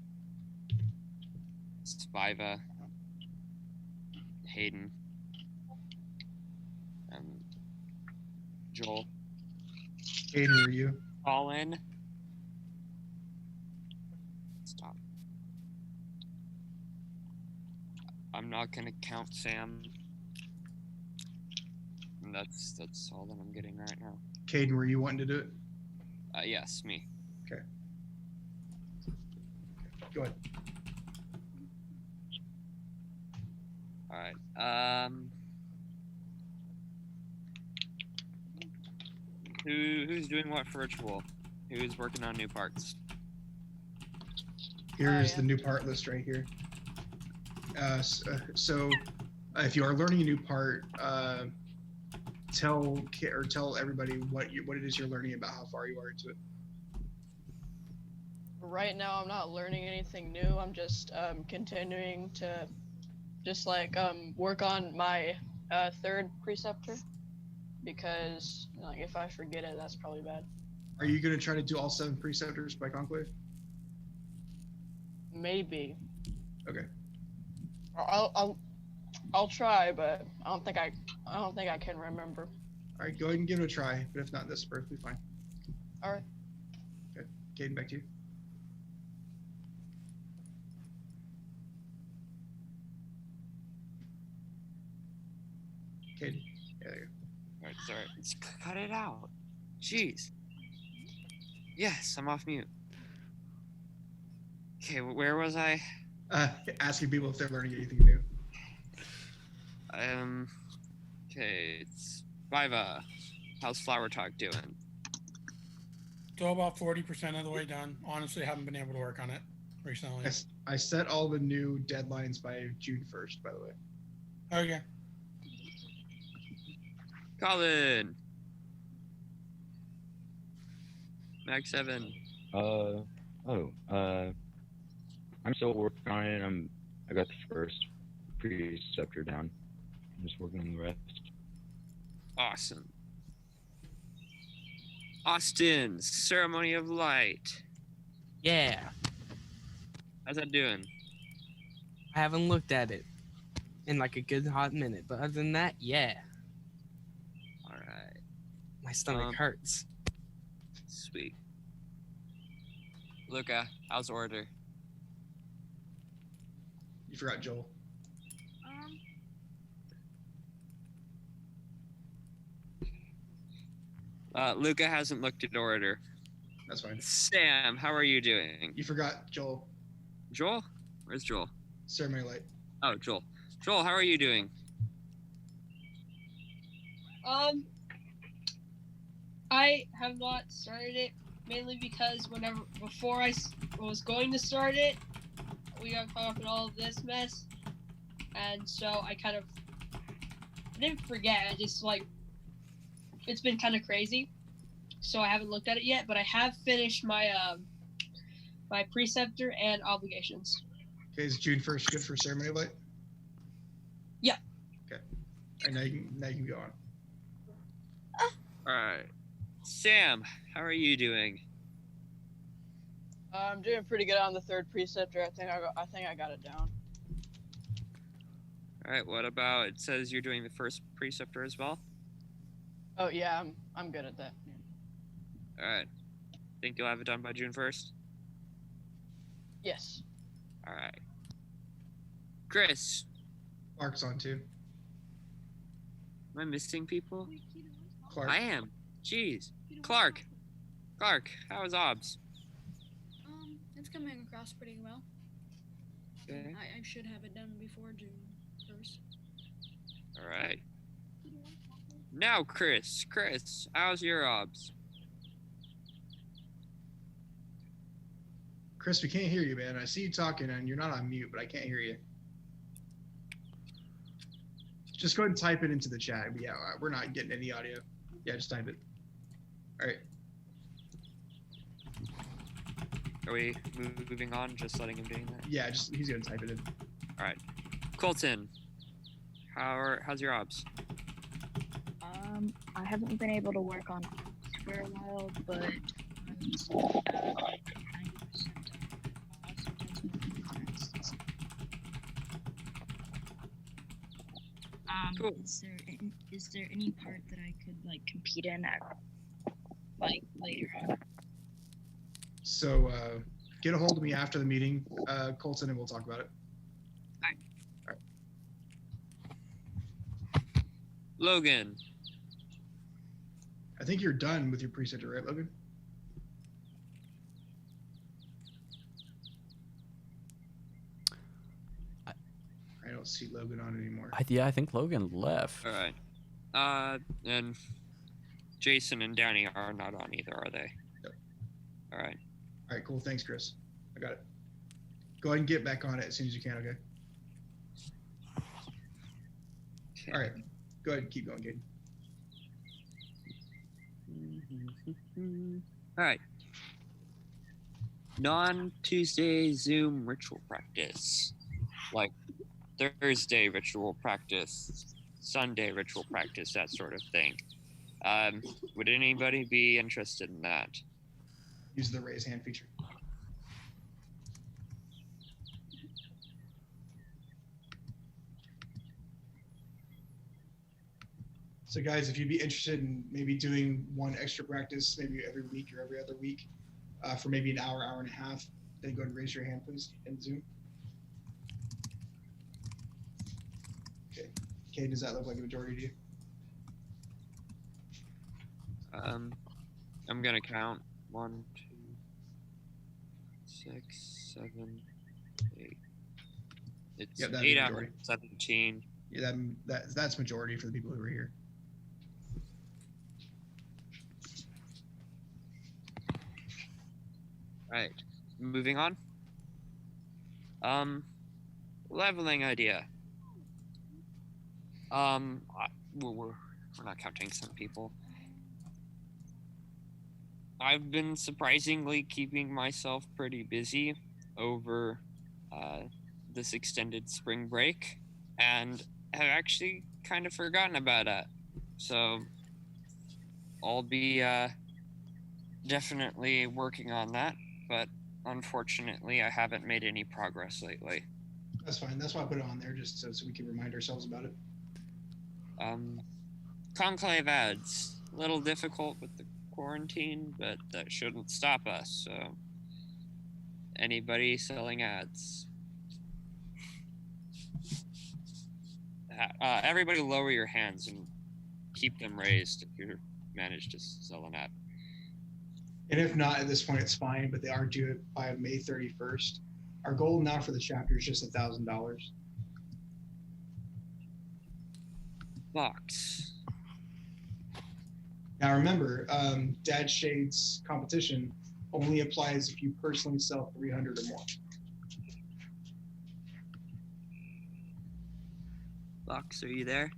Spiva. Hayden. Joel. Caden, were you? Colin. Stop. I'm not gonna count Sam. And that's all that I'm getting right now. Caden, were you wanting to do it? Yes, me. Okay. Go ahead. All right. Who's doing what for ritual? Who's working on new parts? Here's the new part list right here. So if you are learning a new part, tell everybody what it is you're learning about how far you are into it. Right now, I'm not learning anything new. I'm just continuing to just like work on my third preceptor, because like if I forget it, that's probably bad. Are you going to try to do all 7 preceptors by conclave? Maybe. Okay. I'll try, but I don't think I can remember. All right, go ahead and give it a try. But if not, that's perfectly fine. All right. Okay, Caden, back to you. Caden, yeah, there you go. All right, sorry. Let's cut it out. Jeez. Yes, I'm off mute. Okay, where was I? Asking people if they're learning anything new. Okay, it's Viva. How's Flower Talk doing? Still about 40% of the way done. Honestly, haven't been able to work on it recently. I set all the new deadlines by June 1st, by the way. Okay. Colin. Max 7. I'm still working on it. I got the first preceptor down. I'm just working on the rest. Awesome. Austin, Ceremony of Light. Yeah. How's that doing? I haven't looked at it in like a good hot minute, but other than that, yeah. All right. My stomach hurts. Sweet. Luca, how's order? You forgot Joel. Luca hasn't looked at order. That's fine. Sam, how are you doing? You forgot Joel. Joel? Where's Joel? Ceremony light. Oh, Joel. Joel, how are you doing? I have not started it mainly because before I was going to start it, we got caught up in all of this mess, and so I didn't forget. I just it's been kind of crazy, so I haven't looked at it yet. But I have finished my my preceptor and obligations. Okay, is June 1st good for ceremony light? Yeah. Okay. And now you can go on. All right. Sam, how are you doing? I'm doing pretty good on the third preceptor. I think I got it down. All right. What about, it says you're doing the first preceptor as well? Oh yeah, I'm good at that. All right. Think you'll have it done by June 1st? Yes. All right. Chris. Clark's on too. Am I missing people? Clark. I am. Jeez. Clark, how is OBS? It's coming across pretty well. Okay. I should have it done before June 1st. All right. Now, Chris, how's your OBS? Chris, we can't hear you, man. I see you talking and you're not on mute, but I can't hear you. Just go ahead and type it into the chat. Yeah, we're not getting any audio. Yeah, just type it. All right. Are we moving on? Just letting him doing that? Yeah, he's gonna type it in. All right. Colton, how's your OBS? I haven't been able to work on ops for a while, but cool. Is there any part that I could compete in at later on? So get a hold of me after the meeting, Colton, and we'll talk about it. Logan, I think you're done with your preceptor, right, Logan? I don't see Logan on anymore. I think Logan left. All right. And Jason and Danny are not on either, are they? Yep. All right. All right, cool. Thanks, Chris. I got it. Go ahead and get back on it as soon as you can, okay? All right. Go ahead and keep going, Caden. All right. Non-Tuesday Zoom ritual practice. Like Thursday ritual practice, Sunday ritual practice, that sort of thing. Would anybody be interested in that? Use the raise hand feature. So guys, if you'd be interested in maybe doing one extra practice, maybe every week or every other week, for maybe an hour, hour and a half, then go ahead and raise your hand, please, in Zoom. Okay. Okay, does that look like a majority to you? I'm gonna count 1, 2, 6, 7, 8. It's Yep, that'd 8 be out of majority. 17. Yeah, that's majority for the people who are here. Right. Moving on. Leveling idea. We're not counting some people. I've been surprisingly keeping myself pretty busy over this extended spring break, and have actually kind of forgotten about it. So I'll be definitely working on that, but unfortunately I haven't made any progress lately. That's fine. That's why I put it on there, just so we can remind ourselves about it. Conclave ads. A little difficult with the quarantine, but that shouldn't stop us, so anybody selling ads. Everybody lower your hands and keep them raised if you manage to sell an ad. And if not, at this point, it's fine, but they are due by May 31st. Our goal now for the chapter is just $1,000. Box. Now remember, Dad Shade's competition only applies if you personally sell 300 or more. Box, are you there?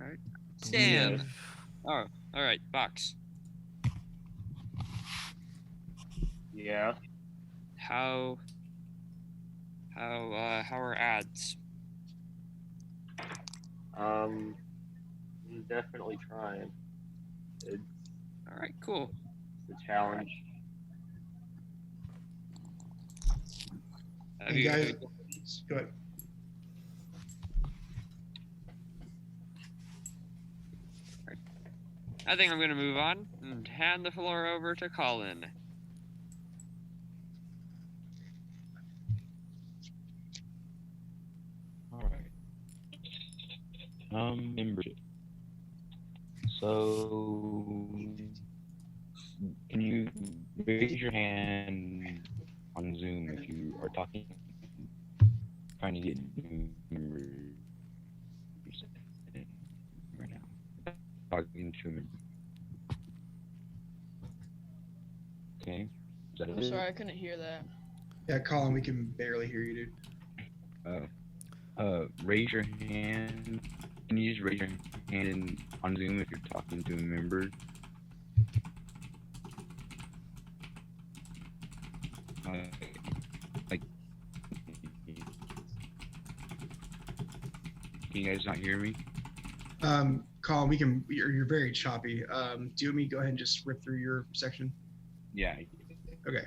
All right. Sam. Oh, all right. Box. Yeah. How are ads? I'm definitely trying. It's all right. Cool. It's a challenge. Hey guys, go ahead. I think I'm going to move on and hand the floor over to Colin. All right. Membership. So, can you raise your hand on Zoom if you are trying to get new members right now? Talking to a member. Okay. Is that I'm sorry, I couldn't hear that. Yeah, Colin, we can barely hear you, dude. Raise your hand. Can you just raise your hand on Zoom if you're talking to a member? Like, can you guys not hear me? Colin, we can. You're very choppy. Do you want me to go ahead and just rip through your section? Yeah. Okay.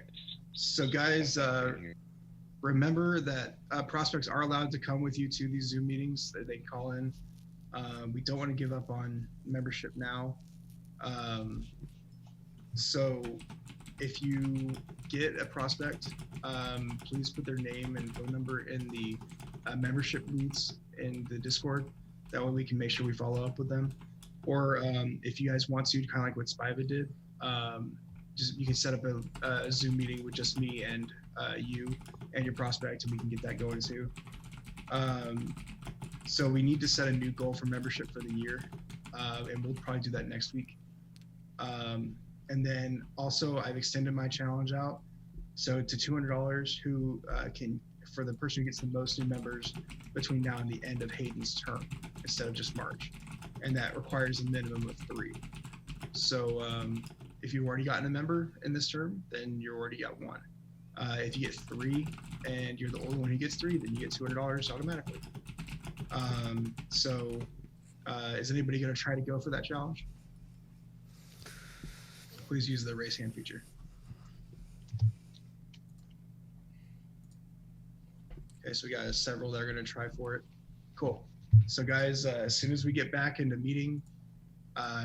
So guys, remember that prospects are allowed to come with you to these Zoom meetings that they call in. We don't want to give up on membership now. So if you get a prospect, please put their name and phone number in the membership leads in the Discord. That way we can make sure we follow up with them. or if you guys want to, kind of like what Spiva did, just you can set up a Zoom meeting with just me and you and your prospect, and we can get that going too. So we need to set a new goal for membership for the year, and we'll probably do that next week. And then also I've extended my challenge out, so to $200, who can, for the person who gets the most new members between now and the end of Hayden's term, instead of just March, and that requires a minimum of 3. So if you've already gotten a member in this term, then you already got 1. If you get 3 and you're the only one who gets 3, then you get $200 automatically. So is anybody going to try to go for that challenge? Please use the raise hand feature. Okay, so we got several that are going to try for it. Cool. So guys, as soon as we get back into meeting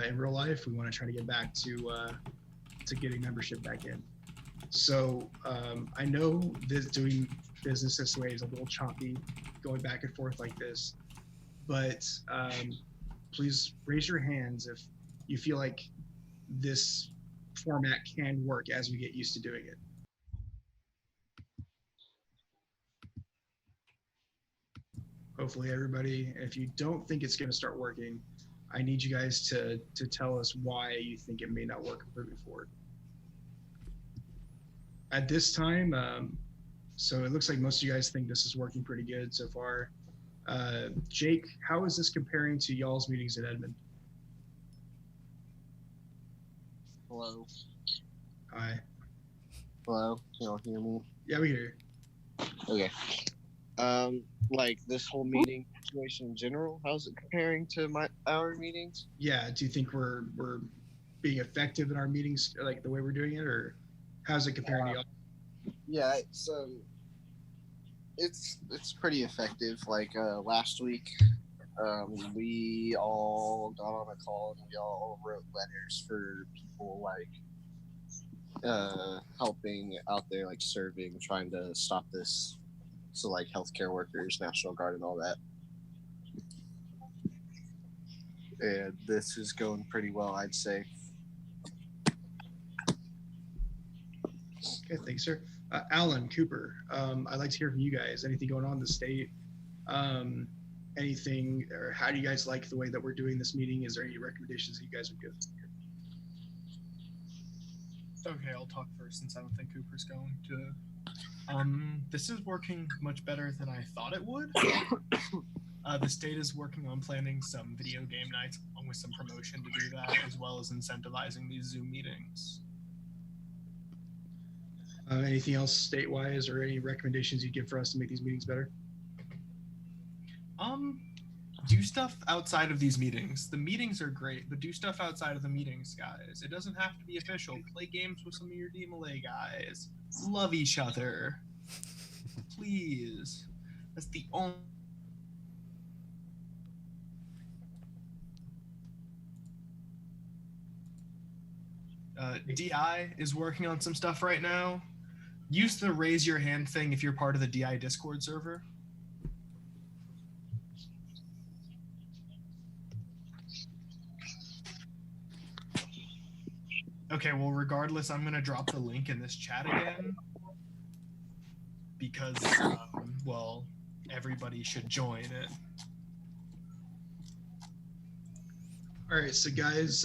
in real life, we want to try to get back to getting membership back in. So I know this doing business this way is a little choppy, going back and forth like this, but please raise your hands if you feel like this format can work as we get used to doing it. Hopefully everybody, if you don't think it's going to start working, I need you guys to tell us why you think it may not work moving forward. At this time, so it looks like most of you guys think this is working pretty good so far. Jake, how is this comparing to y'all's meetings at Edmond? Hello. Hi. Hello. Can y'all hear me? Yeah, we hear you. Okay. Like this whole meeting situation in general, how's it comparing to our meetings? Yeah. Do you think we're being effective in our meetings, like the way we're doing it, or how's it comparing to y'all? Yeah, it's pretty effective. Like last week, we all got on a call and we all wrote letters for people like helping out there, like serving, trying to stop this. So like healthcare workers, National Guard, and all that. And this is going pretty well, I'd say. Okay, thanks, sir. Alan, Cooper, I'd like to hear from you guys. Anything going on in the state? Anything, or how do you guys like the way that we're doing this meeting? Is there any recommendations that you guys would give? Okay, I'll talk first since I don't think Cooper's going to. This is working much better than I thought it would. The state is working on planning some video game nights along with some promotion to do that, as well as incentivizing these Zoom meetings. Anything else state-wise, or any recommendations you give for us to make these meetings better? Do stuff outside of these meetings. The meetings are great, but do stuff outside of the meetings, guys. It doesn't have to be official. Play games with some of your DeMolay guys. Love each other. Please. That's the only... DI is working on some stuff right now. Use the raise your hand thing if you're part of the DI Discord server. Okay, well, regardless, I'm going to drop the link in this chat again. Because, well, everybody should join it. All right, so guys,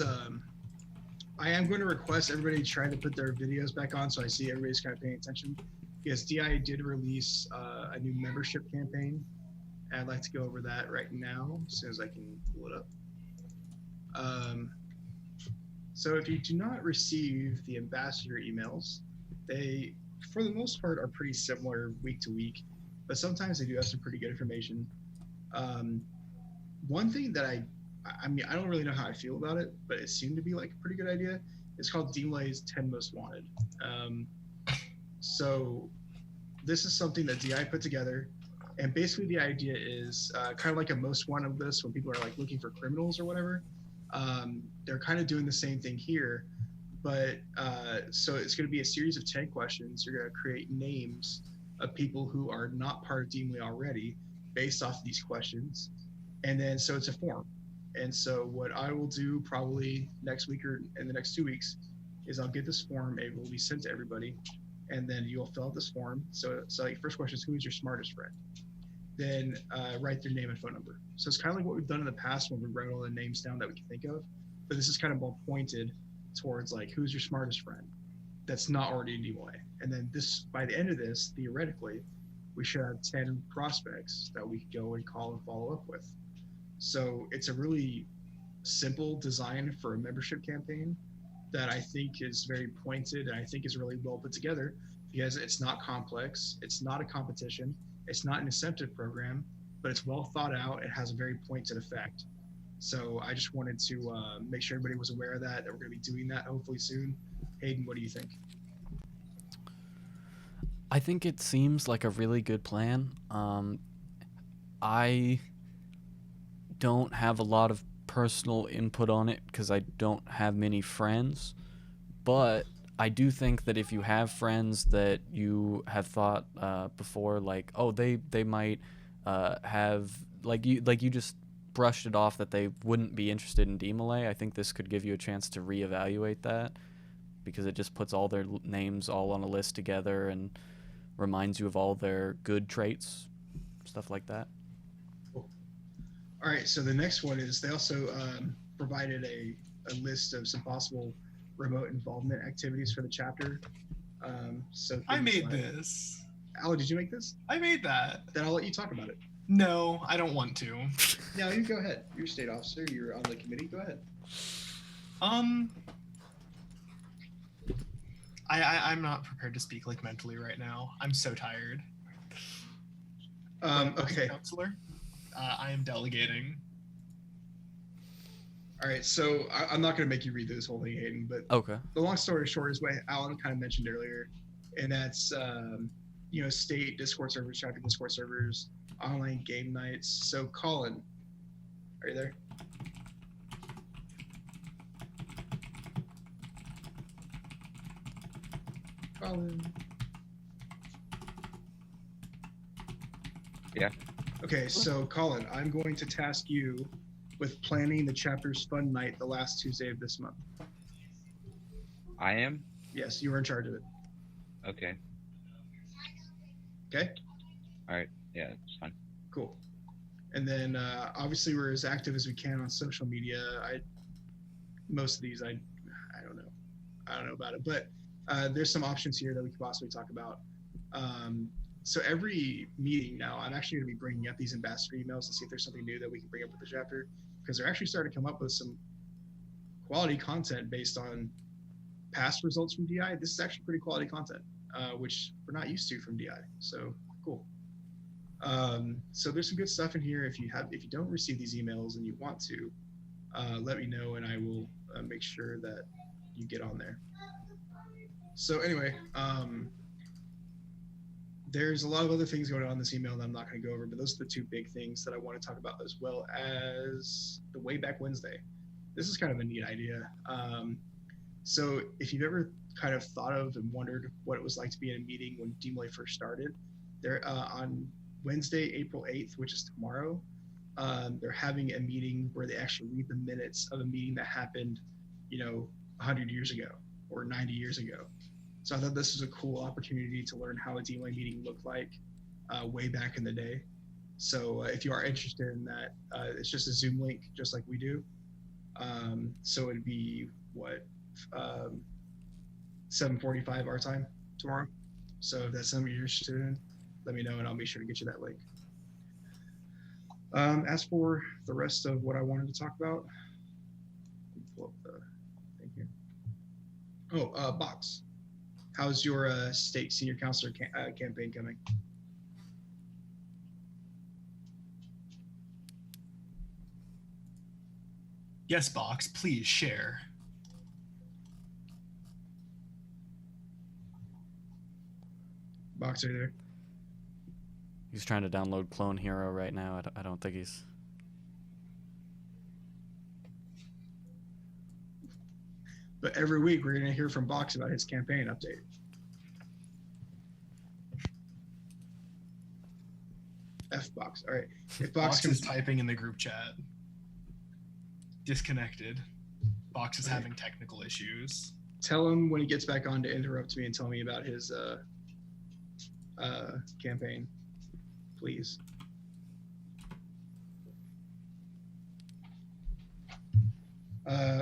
I am going to request everybody try to put their videos back on so I see everybody's kind of paying attention. Because DI did release a new membership campaign. And I'd like to go over that right now as soon as I can pull it up. So if you do not receive the ambassador emails, they, for the most part, are pretty similar week to week, but sometimes they do have some pretty good information. One thing that I mean, I don't really know how I feel about it, but it seemed to be like a pretty good idea. It's called DeMolay's 10 Most Wanted. So this is something that DI put together, and basically the idea is kind of like a most wanted list when people are like looking for criminals or whatever. They're kind of doing the same thing here, but so it's going to be a series of 10 questions. You're going to create names of people who are not part of DeMolay already based off of these questions. And then, so it's a form. And so what I will do probably next week or in the next 2 weeks is I'll get this form. It will be sent to everybody, and then you'll fill out this form. So like first question is, who is your smartest friend? Then write their name and phone number. So it's kind of like what we've done in the past when we wrote all the names down that we can think of, but this is kind of more pointed towards like who's your smartest friend that's not already in DeMolay. And then this, by the end of this, theoretically, we should have 10 prospects that we could go and call and follow up with. So it's a really simple design for a membership campaign that I think is very pointed and I think is really well put together because it's not complex, it's not a competition, it's not an incentive program, but it's well thought out. It has a very pointed effect. So I just wanted to make sure everybody was aware of that we're going to be doing that hopefully soon. Hayden, what do you think? I think it seems like a really good plan. I don't have a lot of personal input on it because I don't have many friends, but I do think that if you have friends that you have thought before, like, oh, they might have, like you just brushed it off that they wouldn't be interested in DeMolay, I think this could give you a chance to reevaluate that, because it just puts all their names all on a list together and reminds you of all their good traits, stuff like that. Cool. All right, so the next one is they also provided a list of some possible remote involvement activities for the chapter. So I made this. Alan, did you make this? I made that. Then I'll let you talk about it. No, I don't want to. No, you go ahead. You're a state officer. You're on the committee. Go ahead. I'm not prepared to speak like mentally right now. I'm so tired. Okay. Counselor, I am delegating. All right, so I'm not going to make you read this whole thing, Hayden, but okay. The long story short is what Alan kind of mentioned earlier, and that's state Discord servers, chapter Discord servers, online game nights. So Colin, are you there? Colin. Yeah. Okay, so Colin, I'm going to task you with planning the chapter's fun night the last Tuesday of this month. I am? Yes, you were in charge of it. Okay. Okay? All right. Yeah, it's fine. Cool. And then obviously we're as active as we can on social media. Most of these I don't know. I don't know about it, but there's some options here that we could possibly talk about. So every meeting now, I'm actually going to be bringing up these ambassador emails to see if there's something new that we can bring up with the chapter, because they're actually starting to come up with some quality content based on past results from DI. This is actually pretty quality content, which we're not used to from DI. So cool. So there's some good stuff in here. If you don't receive these emails and you want to, let me know and I will make sure that you get on there. So anyway, there's a lot of other things going on in this email that I'm not going to go over, but those are the two big things that I want to talk about, as well as the Wayback Wednesday. This is kind of a neat idea. So if you've ever kind of thought of and wondered what it was like to be in a meeting when DeMolay first started, they're on Wednesday, April 8th, which is tomorrow, they're having a meeting where they actually read the minutes of a meeting that happened, 100 years ago or 90 years ago. So I thought this was a cool opportunity to learn how a DeMolay meeting looked like way back in the day. So if you are interested in that, it's just a Zoom link, just like we do. So it'd be 7:45 our time tomorrow. So if that's something you're interested in, let me know and I'll make sure to get you that link. As for the rest of what I wanted to talk about, let me pull up the thing here. Oh, Box. How's your state senior counselor campaign coming? Yes, Box, please share. Box, are you there? He's trying to download Clone Hero right now. I don't think he's... But every week we're going to hear from Box about his campaign update. F Box. All right. If Box is typing in the group chat. disconnected. Box is having technical issues. Tell him when he gets back on to interrupt me and tell me about his campaign, please.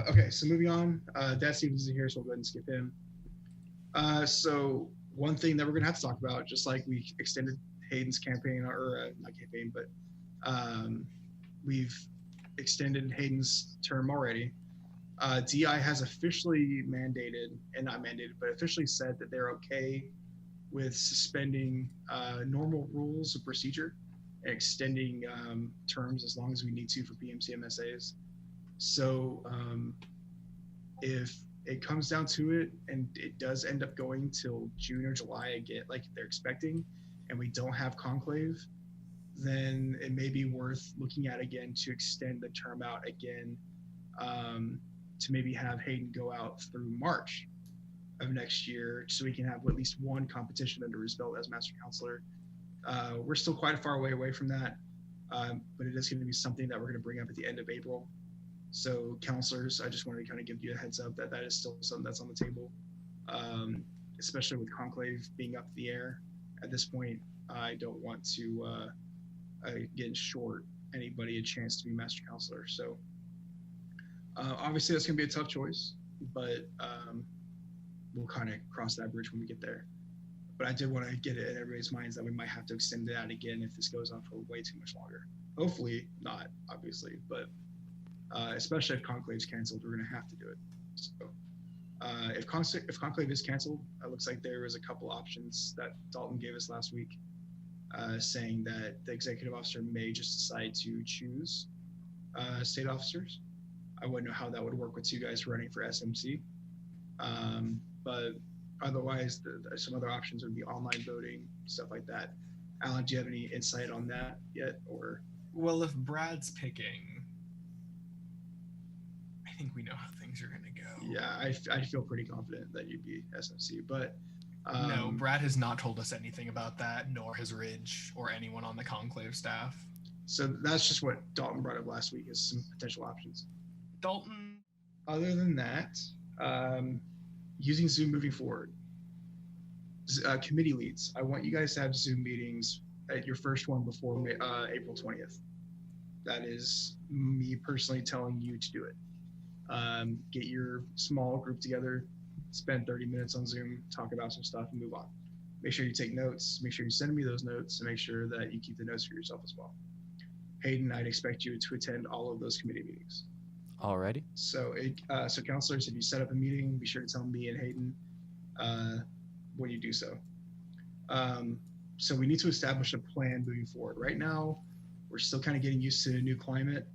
Okay, so moving on. Dad Stevens is here, so we'll go ahead and skip him. So one thing that we're gonna have to talk about, just like we extended Hayden's campaign, or not campaign, but we've extended Hayden's term already. DI has officially mandated, and not mandated, but officially said that they're okay with suspending normal rules of procedure and extending terms as long as we need to for PMC MSAs. So if it comes down to it and it does end up going till June or July again, like they're expecting, and we don't have conclave, then it may be worth looking at again to extend the term out again, to maybe have Hayden go out through March of next year, so we can have at least one competition under his belt as Master Counselor. We're still quite a far away from that, but it is going to be something that we're going to bring up at the end of April. So counselors, I just wanted to kind of give you a heads up that that is still something that's on the table, especially with conclave being up in the air at this point. I don't want to get short anybody a chance to be Master Counselor. So obviously that's going to be a tough choice, but we'll kind of cross that bridge when we get there. But I did want to get it in everybody's minds that we might have to extend it out again if this goes on for way too much longer. Hopefully not, obviously, but especially if Conclave's canceled, we're going to have to do it. So if Conclave is canceled, it looks like there was a couple options that Dalton gave us last week, saying that the executive officer may just decide to choose state officers. I wouldn't know how that would work with you guys running for SMC. But otherwise, some other options would be online voting, stuff like that. Alan, do you have any insight on that yet? Or Well, if Brad's picking, I think we know how things are going to go. Yeah, I feel pretty confident that you'd be SMC, but no, Brad has not told us anything about that, nor has Ridge or anyone on the Conclave staff. So that's just what Dalton brought up last week as some potential options. Dalton. Other than that, using Zoom moving forward. Committee leads. I want you guys to have Zoom meetings at your first one before April 20th. That is me personally telling you to do it. Get your small group together, spend 30 minutes on Zoom, talk about some stuff, and move on. Make sure you take notes. Make sure you send me those notes, and make sure that you keep the notes for yourself as well. Hayden, I'd expect you to attend all of those committee meetings. Alrighty. So, so counselors, if you set up a meeting, be sure to tell me and Hayden when you do so. So we need to establish a plan moving forward. Right now, we're still kind of getting used to the new climate.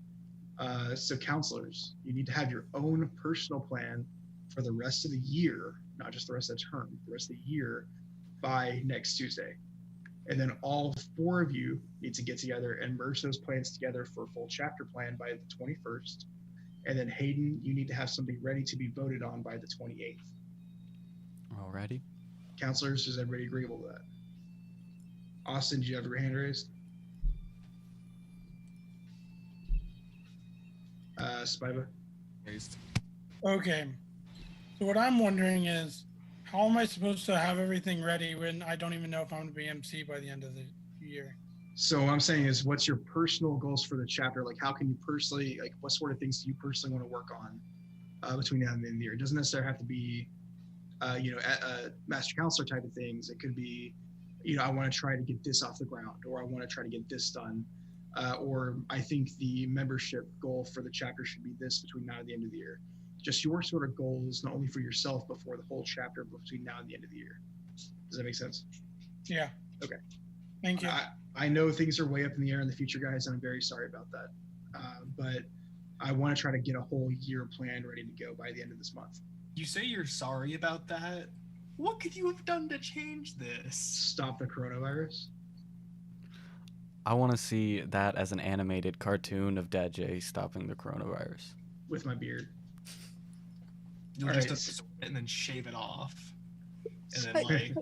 So counselors, you need to have your own personal plan for the rest of the year, not just the rest of the term, the rest of the year by next Tuesday. And then all 4 of you need to get together and merge those plans together for a full chapter plan by the 21st. And then Hayden, you need to have something ready to be voted on by the 28th. Alrighty. Counselors, is everybody agreeable to that? Austin, do you have your hand raised? Spiva? Raised. Okay. So what I'm wondering is, how am I supposed to have everything ready when I don't even know if I'm going to be MC by the end of the year? So what I'm saying is, what's your personal goals for the chapter? Like, how can you personally, like, what sort of things do you personally want to work on between now and the end of the year? It doesn't necessarily have to be, master counselor type of things. It could be, I want to try to get this off the ground, or I want to try to get this done. Or I think the membership goal for the chapter should be this between now and the end of the year. Just your sort of goals, not only for yourself, but for the whole chapter between now and the end of the year. Does that make sense? Yeah. Okay. Thank you. I know things are way up in the air in the future, guys, and I'm very sorry about that. But I want to try to get a whole year plan ready to go by the end of this month. You say you're sorry about that? What could you have done to change this? Stop the coronavirus? I want to see that as an animated cartoon of Dad J stopping the coronavirus. With my beard. You'll All just right. absorb it and then shave it off. And then, And like,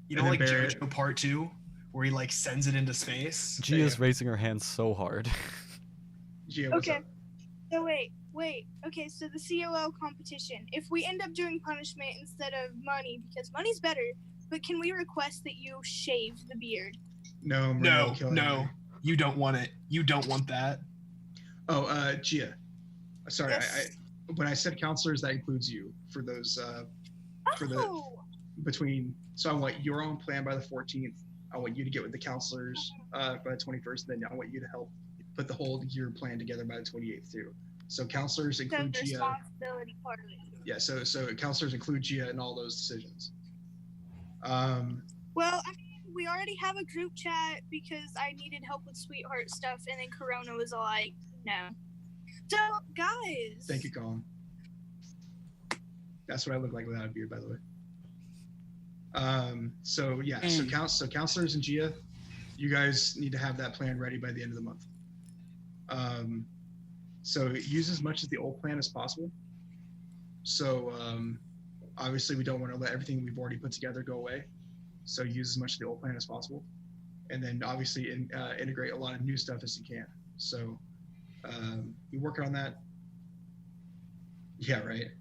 then like bury it. JoJo Part 2, where he, like, sends it into space? Gia's raising her hand so hard. Gia, what's Okay. up? So wait, wait. Okay, so the COL competition. If we end up doing punishment instead of money, because money's better, but can we request that you shave the beard? No, No, kill no, anybody. you don't want it. You don't want that. Oh, Gia. Sorry, Yes. when I said counselors, that includes you for those for the between. So I want your own plan by the 14th. I want you to get with the counselors by the 21st. Then I want you to help put the whole year plan together by the 28th too. So counselors include the Gia. responsibility part of it. Yeah, so counselors include Gia in all those decisions. Well, I mean, we already have a group chat because I needed help with sweetheart stuff, and then Corona was like, no. So, guys. Thank you, Colin. That's what I look like without a beard, by the way. So yeah, so counselors and Gia, you guys need to have that plan ready by the end of the month. So use as much of the old plan as possible. So obviously we don't want to let everything we've already put together go away. So use as much of the old plan as possible, and then obviously integrate a lot of new stuff as you can. So we work on that. Yeah, right.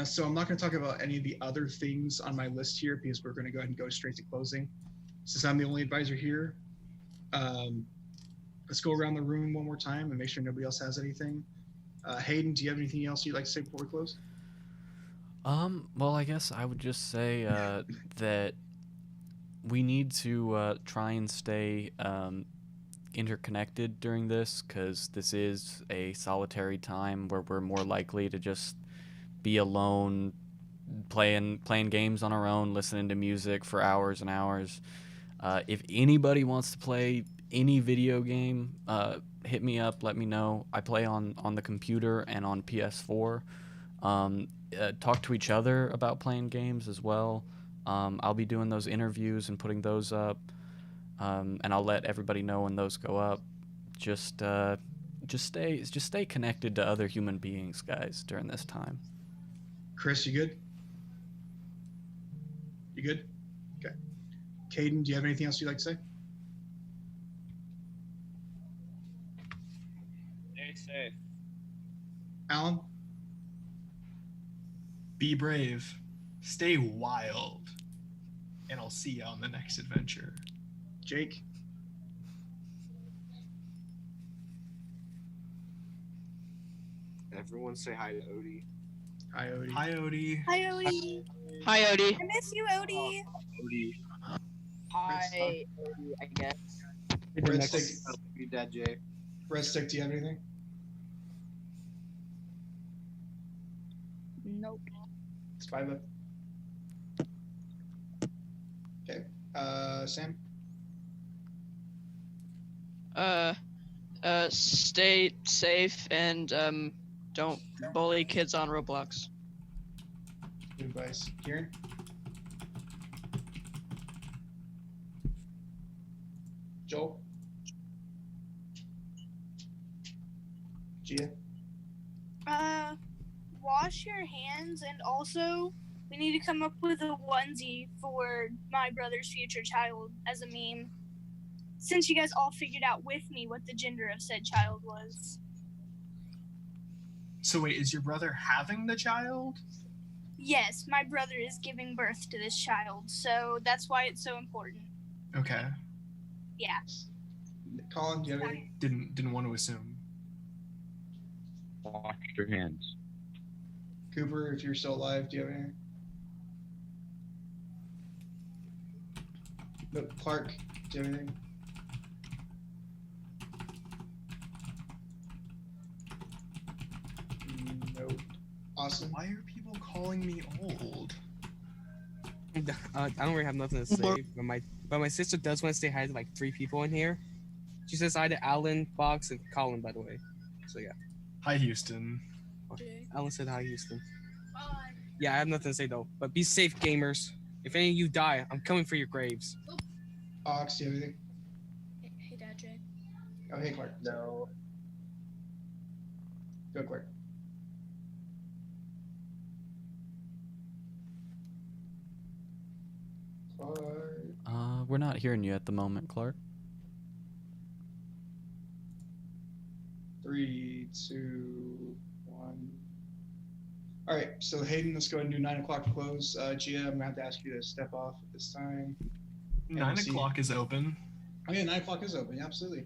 So I'm not going to talk about any of the other things on my list here because we're going to go ahead and go straight to closing. Since I'm the only advisor here, let's go around the room one more time and make sure nobody else has anything. Hayden, do you have anything else you'd like to say before we close? Well, I guess I would just say that we need to try and stay interconnected during this, because this is a solitary time where we're more likely to just be alone, playing games on our own, listening to music for hours and hours. If anybody wants to play any video game, hit me up, let me know. I play on the computer and on PS4. Talk to each other about playing games as well. I'll be doing those interviews and putting those up, and I'll let everybody know when those go up. Just stay connected to other human beings, guys, during this time. Chris, you good? You good? Okay. Caden, do you have anything else you'd like to say? Stay safe. Alan? Be brave. Stay wild. And I'll see you on the next adventure. Jake? Everyone say hi to Odie. Hi, Odie. Hi, Odie. Hi, Odie. Hi, Odie. I miss you, Odie. Odie. Hi, Odie, I guess. Red Stick. You Dad Jay. Red Stick, do you have anything? Nope. Spyba? Okay. Sam? Stay safe and don't bully kids on Roblox. Good advice. Kieran? Joel? Gia? Wash your hands, and also we need to come up with a onesie for my brother's future child as a meme. Since you guys all figured out with me what the gender of said child was. So wait, is your brother having the child? Yes, my brother is giving birth to this child, so that's why it's so important. Okay. Yeah. Colin, do you have anything? Didn't want to assume. Wash your hands. Cooper, if you're still alive, do you have anything? Nope. Clark, do you have anything? Nope. Austin? Why are people calling me old? I don't really have nothing to say, but my sister does want to say hi to like 3 people in here. She says hi to Alan, Fox, and Colin, by the way. So yeah. Hi, Houston. Alan said hi, Houston. Yeah, I have nothing to say though. But be safe, gamers. If any of you die, I'm coming for your graves. Ox, do you have anything? Hey, Dad Jay. Oh, hey, Clark. No. Go, Clark. We're not hearing you at the moment, Clark. 3, 2, 1. All right, so Hayden, let's go ahead and do 9 o'clock close. Gia, I'm gonna have to ask you to step off at this time. 9 o'clock is open. Oh yeah, 9 o'clock is open. Yeah, absolutely.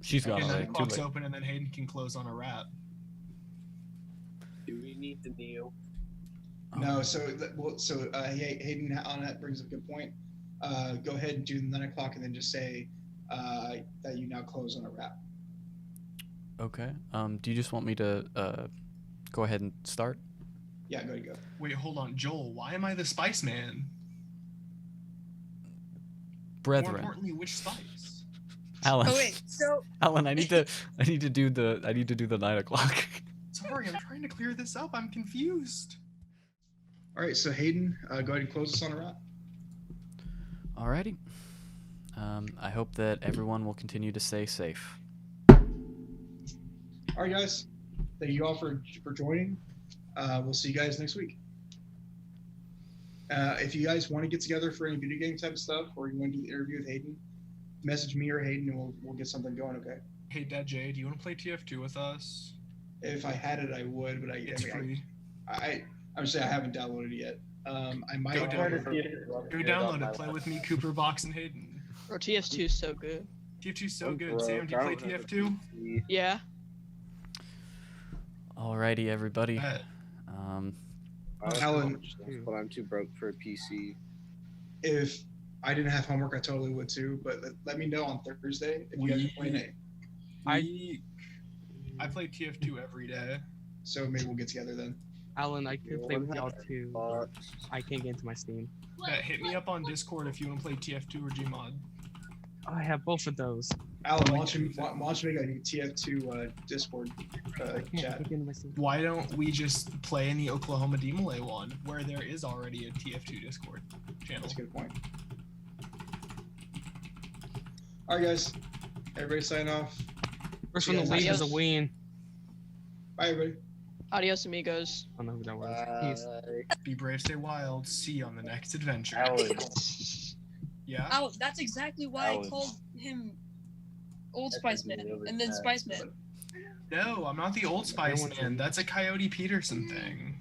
She's got Okay, 9 already. Too o'clock's late. open, and then Hayden can close on a wrap. Do we need to kneel? No, so Hayden, on that brings up a good point. Go ahead and do the 9 o'clock, and then just say that you now close on a wrap. Okay. Do you just want me to go ahead and start? Yeah, go. Wait, hold on, Joel. Why am I the Spice Man? Brethren. More importantly, which spice? Alan. Oh wait, so Alan, I need to do the 9 o'clock. Sorry, I'm trying to clear this up. I'm confused. All right, so Hayden, go ahead and close us on a wrap. Alrighty. I hope that everyone will continue to stay safe. All right, guys. Thank you all for joining. We'll see you guys next week. If you guys want to get together for any video game type of stuff, or you want to do the interview with Hayden, message me or Hayden, and we'll get something going. Okay. Hey, Dad Jay, do you want to play TF2 with us? If I had it, I would, but It's free. I'm saying I haven't downloaded it yet. I might Go download download it. Play with me, Cooper, Box, and Hayden. Bro, TF2 is so good. TF2's so good. Sam, do you play TF2? Yeah. Alrighty, everybody. Alan, but I'm too broke for a PC. if I didn't have homework, I totally would too. But let me know on Thursday if you guys are playing it. I play TF2 every day. So maybe we'll get together then. Alan, I can play with y'all too. I can't get into my Steam. Hit me up on Discord if you want to play TF2 or Gmod. I have both of those. Alan, why don't you make a TF2 Discord chat? Why don't we just play in the Oklahoma DeMolay one, where there is already a TF2 Discord channel? That's a good point. All right, guys. Everybody sign off. First one to leave is a win. Bye, everybody. Adios, amigos. I don't know who that was. Peace. Be brave, stay wild. See you on the next adventure. Yeah? Oh, that's exactly why I called him Old Spice Man and then Spice Man. No, I'm not the Old Spice Man. That's a Coyote Peterson thing.